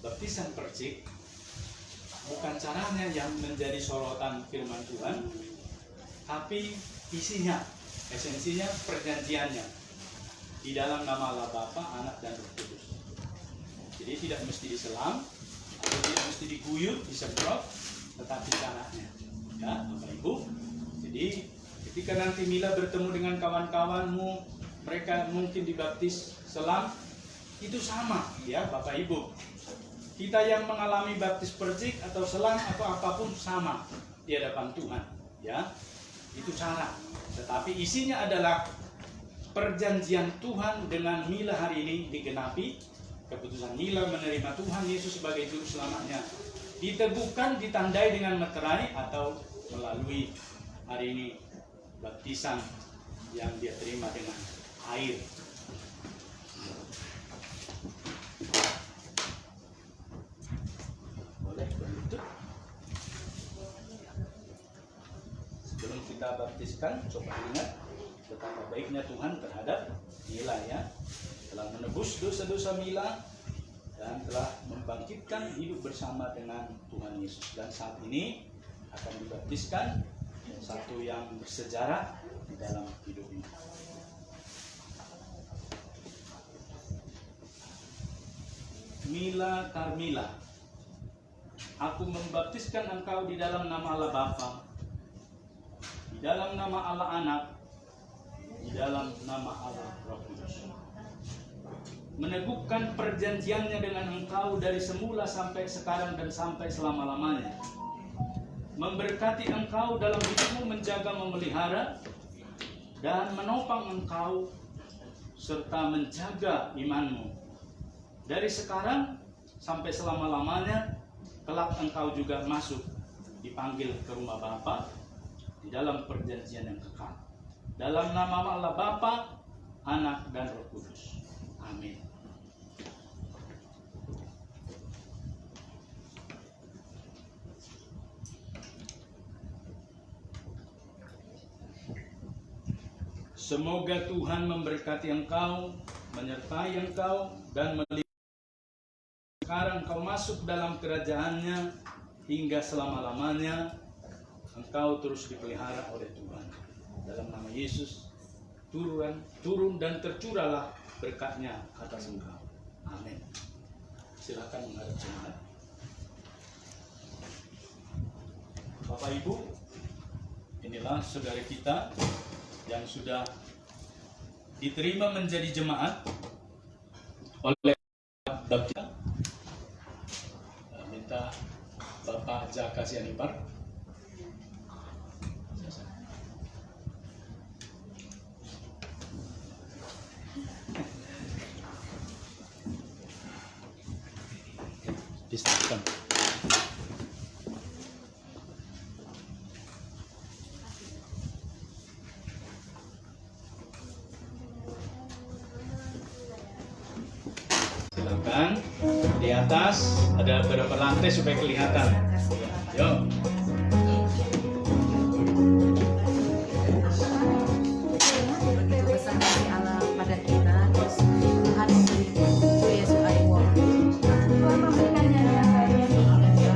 baptisan percik, bukan caranya yang menjadi sorotan firman Tuhan, tapi isinya, esensinya, perjanjiannya di dalam nama Allah Bapa, Anak, dan Roh Kudus. Jadi tidak mesti diselam atau tidak mesti diguyur, disemprot, tetapi caranya, ya Bapak Ibu. Jadi Jadi ketika nanti Mila bertemu dengan kawan-kawanmu, mereka mungkin dibaptis selam, itu sama ya Bapak Ibu. Kita yang mengalami baptis percik atau selam atau apapun sama di hadapan Tuhan ya. Itu cara. Tetapi isinya adalah perjanjian Tuhan dengan Mila hari ini digenapi. Keputusan Mila menerima Tuhan Yesus sebagai juru selamatnya diteguhkan, ditandai dengan meterai atau melalui hari ini baptisan yang dia terima dengan air. Boleh berlutut. Sebelum kita baptiskan, coba ingat betapa baiknya Tuhan terhadap Mila ya. Telah menebus dosa-dosa Mila dan telah membangkitkan hidup bersama dengan Tuhan Yesus. Dan saat ini akan dibaptiskan satu yang bersejarah di dalam hidupnya. Mila Carmila, aku membaptiskan engkau di dalam nama Allah Bapa, di dalam nama Allah Anak, di dalam nama Allah Roh Kudus. Meneguhkan perjanjiannya dengan engkau dari semula sampai sekarang dan sampai selama-lamanya. Memberkati engkau dalam hidupmu, menjaga, memelihara, dan menopang engkau, serta menjaga imanmu. Dari sekarang sampai selama-lamanya, kelak engkau juga masuk, dipanggil ke rumah Bapa di dalam perjanjian yang kekal. Dalam nama Allah Bapa, Anak, dan Roh Kudus. Amin. Semoga Tuhan memberkati engkau, menyertai engkau, dan melindungi. Sekarang engkau masuk dalam kerajaannya hingga selama-lamanya. Engkau terus dipelihara oleh Tuhan. Dalam nama Yesus, turun dan tercurahlah berkatnya atas engkau. Amin. Silakan menghadap jemaat. Bapak Ibu, inilah saudara kita yang sudah diterima menjadi jemaat oleh Bapak. Minta Bapak Jaka Sianipar. Silakan. Silakan. Di atas ada beberapa lantai supaya kelihatan. Yuk. Begitu besar dari Allah pada kita, terus Tuhan memberi Yesus Aiwon. Tuhan memberikannya yang banyak.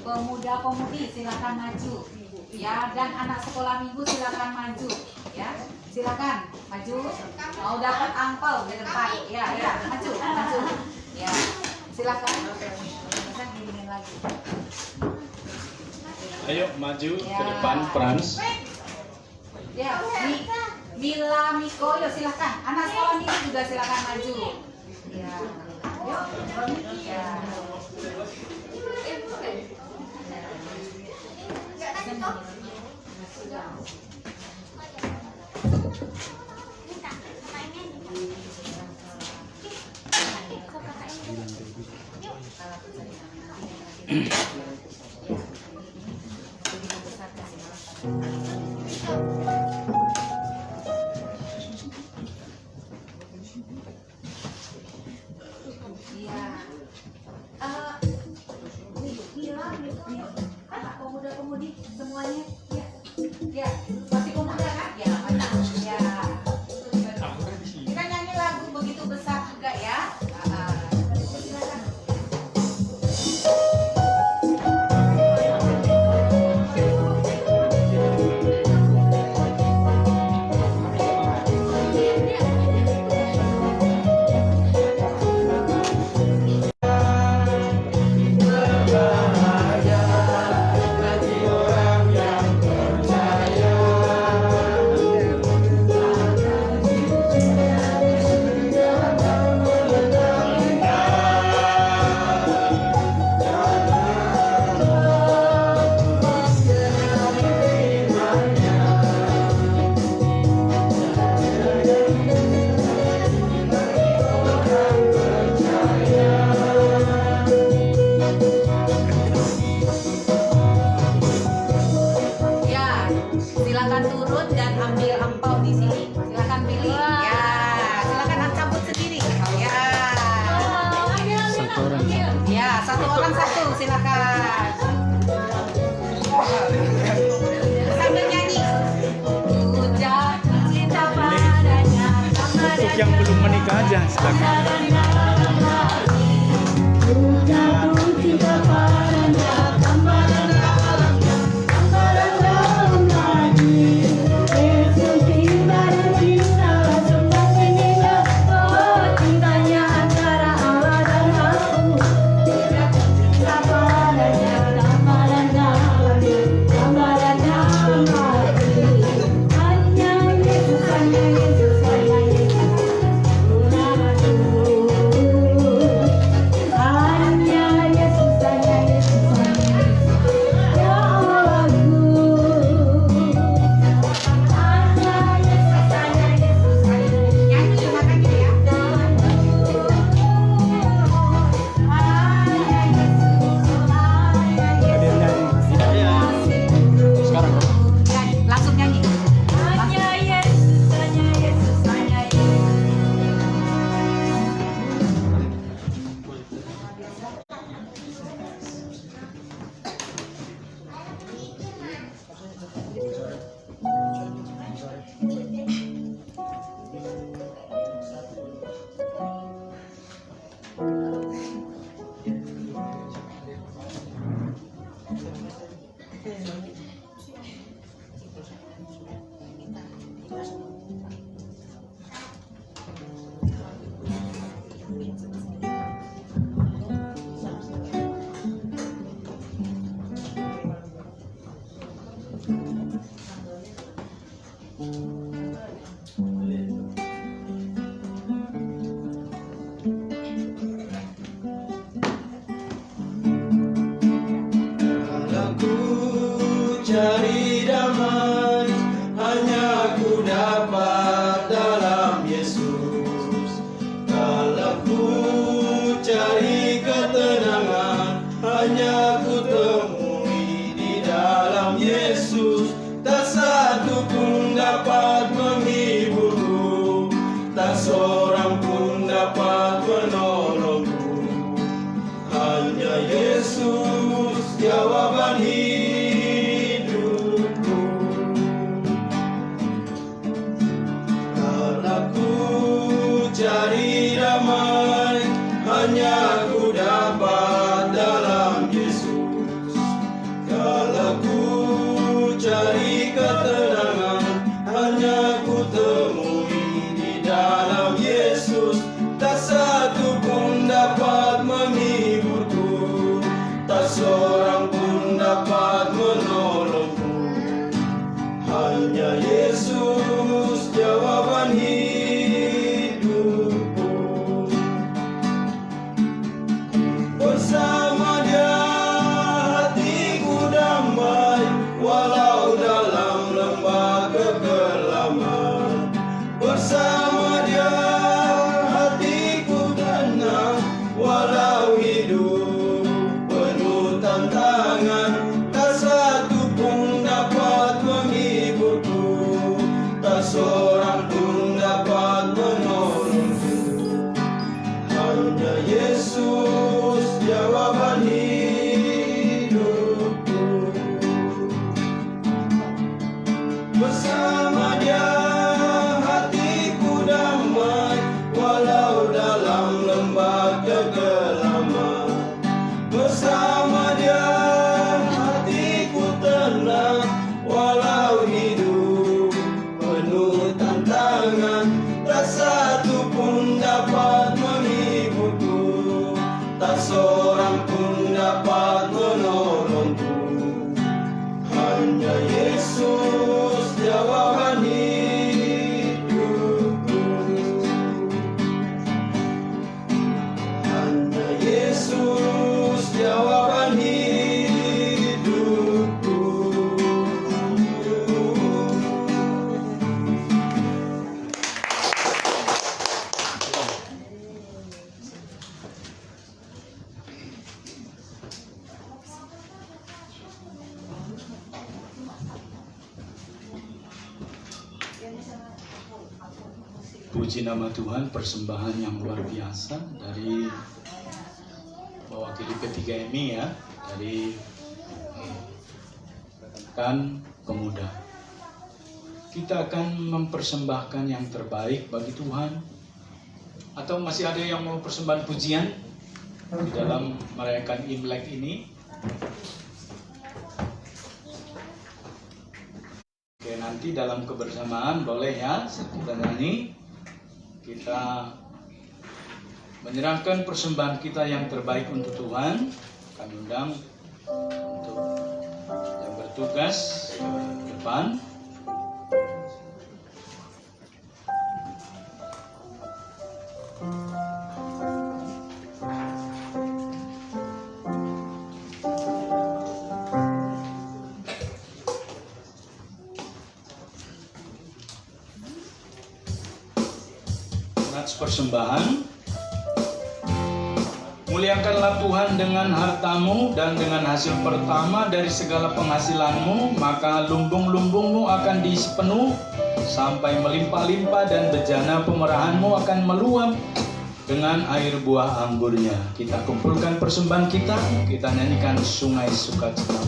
Pemuda-pemudi silakan maju, ya, dan anak sekolah minggu silakan maju, ya, silakan maju. Mau dapat angpau di depan, ya, maju, ya, silakan. Bisa dingin lagi. Ayo maju ke depan, Frans. Ya, Mila, Miko, yuk silakan. Anak sekolah minggu juga silakan maju. Ya, yuk, ya. Pemuda-pemudi semuanya, ya, masih pemuda kan? Ya, ya. Kita nyanyi lagu begitu besar juga ya. Silakan. Silakan turun dan ambil ampau di sini. Silakan pilih. Ya, silakan cabut sendiri. Ya. Ya, satu orang satu. Silakan. Sambil nyanyi. Cinta padanya. Untuk yang belum menikah aja, silakan. Hanya hidupku. Bersama Dia hatiku damai, walau dalam lembah kekelaman. Bersama Dia hatiku tenang, walau hidup penuh tantangan. Tak satu pun dapat menghiburku, tak seorang pun dapat menolongku. Hanya Yesus jawaban hidupku. Bersama Dia hatiku damai, walau dalam lembah kekelaman. Bersama Dia hatiku tenang, walau hidup penuh tantangan. Tak satu pun dapat menghiburku, tak seorang pun dapat menolongku. Hanya Yesus jawaban hidupku. Hanya Yesus jawaban hidupku. Puji nama Tuhan, persembahan yang luar biasa dari mewakili P3MI ya, dari rekan pemuda. Kita akan mempersembahkan yang terbaik bagi Tuhan. Atau masih ada yang mau persembahan pujian di dalam merayakan Imlek ini? Oke, nanti dalam kebersamaan boleh ya kita nyanyi. Kita menyerahkan persembahan kita yang terbaik untuk Tuhan. Kami undang untuk yang bertugas ke depan. Persembahan. Muliakanlah Tuhan dengan hartamu dan dengan hasil pertama dari segala penghasilanmu, maka lumbung-lumbungmu akan diisi penuh sampai melimpah-limpah dan bejana pemerahanmu akan meluap dengan air buah anggurnya. Kita kumpulkan persembahan kita nyanyikan Sungai Sukacita.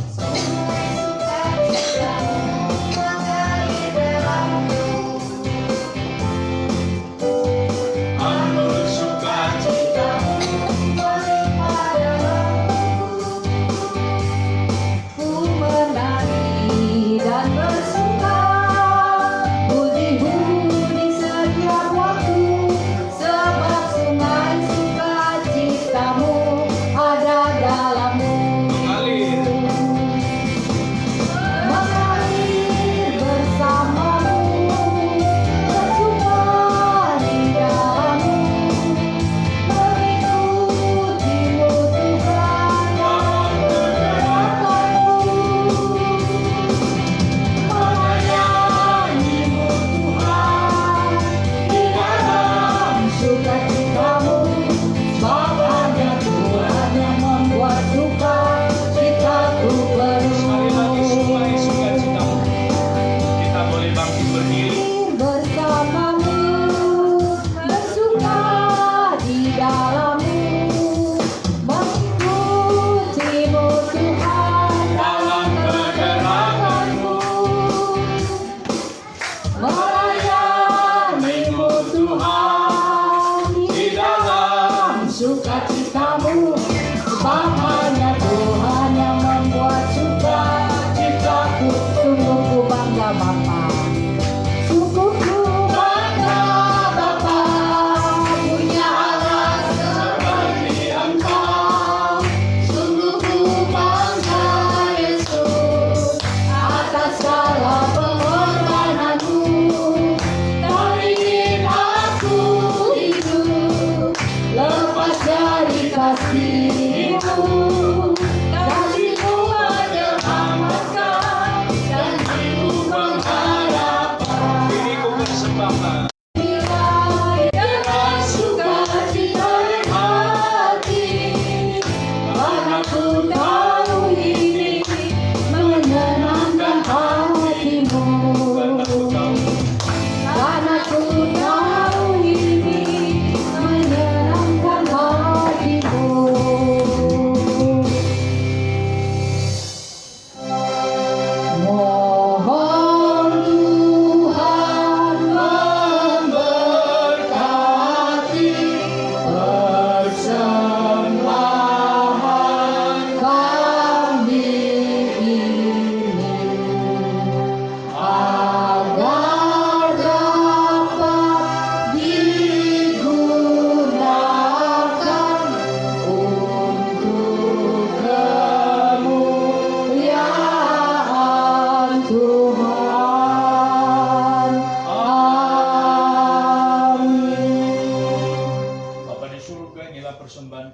Ada dalammu. Mengalir.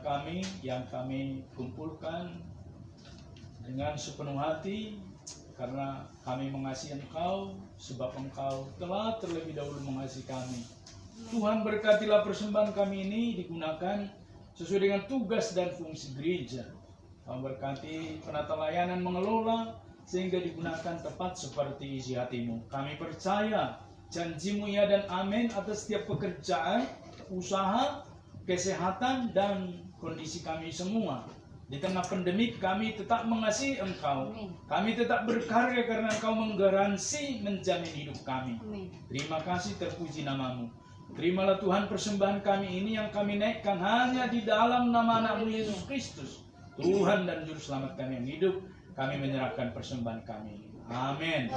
kami yang kami kumpulkan dengan sepenuh hati, karena kami mengasihi Engkau, sebab Engkau telah terlebih dahulu mengasihi kami. Tuhan, berkatilah persembahan kami ini digunakan sesuai dengan tugas dan fungsi gereja. Kau berkati penata layanan mengelola sehingga digunakan tepat seperti isi hatimu. Kami percaya janjimu ya dan amin atas setiap pekerjaan, usaha, kesehatan, dan kondisi kami semua. Di tengah pandemik kami tetap mengasihi Engkau. Kami tetap berkarya karena Engkau menggaransi menjamin hidup kami. Terima kasih, terpuji namamu. Terimalah Tuhan persembahan kami ini yang kami naikkan hanya di dalam nama anak-Mu Yesus Kristus, Tuhan dan Juru Selamat kami yang hidup. Kami menyerahkan persembahan kami. Amin.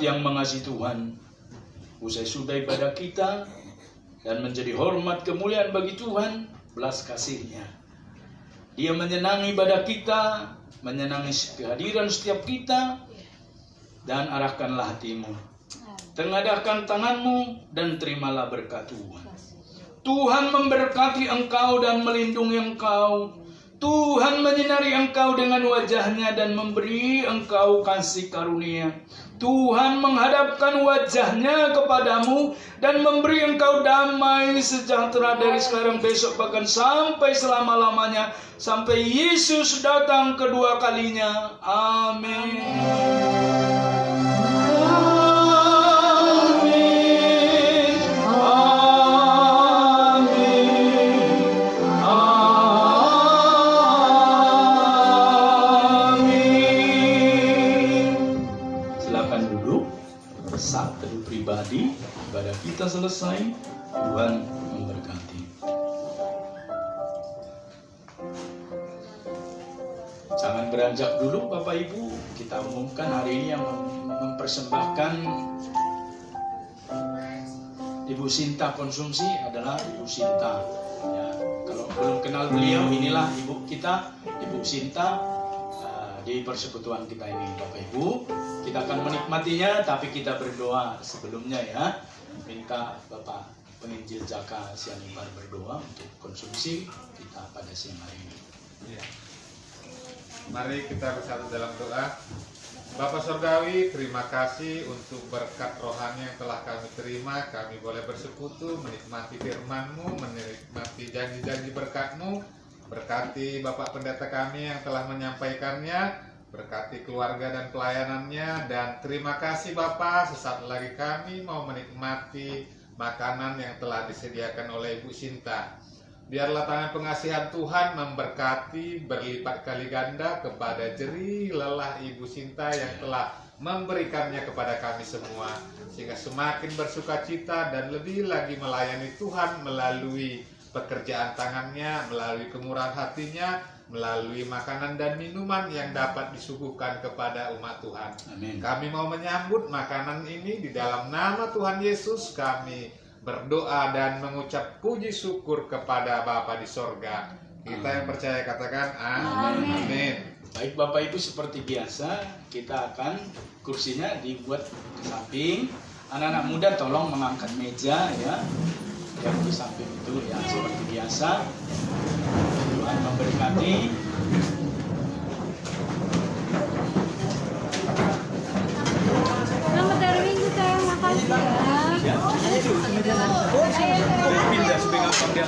Yang mengasihi Tuhan, usai sudah ibadah kita dan menjadi hormat kemuliaan bagi Tuhan, belas kasih-Nya. Dia menyenangi ibadah kita, menyenangi kehadiran setiap kita, dan arahkanlah hatimu. Tengadahkan tanganmu dan terimalah berkat Tuhan. Tuhan memberkati engkau dan melindungi engkau. Tuhan menyinari engkau dengan wajah-Nya dan memberi engkau kasih karunia. Tuhan menghadapkan wajah-Nya kepadamu dan memberi engkau damai sejahtera dari sekarang, besok, bahkan sampai selama-lamanya, sampai Yesus datang kedua kalinya. Amin. Ibadah kita selesai, Tuhan memberkati. Jangan beranjak dulu Bapak Ibu. Kita umumkan hari ini yang mempersembahkan Ibu Sinta konsumsi adalah Ibu Sinta. Ya, kalau belum kenal beliau, inilah Ibu kita, Ibu Sinta di persekutuan kita ini, Bapak Ibu. Kita akan menikmatinya, tapi kita berdoa sebelumnya ya. Minta Bapak Penginjil Jaka Sianipar berdoa untuk konsumsi kita pada siang hari ini. Ya. Mari kita bersatu dalam doa. Bapa Surgawi, terima kasih untuk berkat rohani yang telah kami terima. Kami boleh bersekutu, menikmati firman-Mu, menikmati janji-janji berkat-Mu. Berkati Bapak Pendeta kami yang telah menyampaikannya. Berkati keluarga dan pelayanannya, dan terima kasih Bapak, sesaat lagi kami mau menikmati makanan yang telah disediakan oleh Ibu Sinta. Biarlah tangan pengasihan Tuhan memberkati berlipat kali ganda kepada jerih lelah Ibu Sinta yang telah memberikannya kepada kami semua, sehingga semakin bersukacita dan lebih lagi melayani Tuhan melalui pekerjaan tangannya, melalui kemurahan hatinya, melalui makanan dan minuman yang dapat disuguhkan kepada umat Tuhan. Amin. Kami mau menyambut makanan ini di dalam nama Tuhan Yesus. Kami berdoa dan mengucap puji syukur kepada Bapa di sorga. Kita yang percaya katakan amin. Amin. Baik Bapak Ibu, seperti biasa kita akan kursinya dibuat ke samping. Anak-anak muda tolong mengangkat meja ya, yang di samping itu ya, seperti biasa. Tuhan memberkati. Selamat hari Minggu sayang, makasih ya. Pindah supaya gampang dia.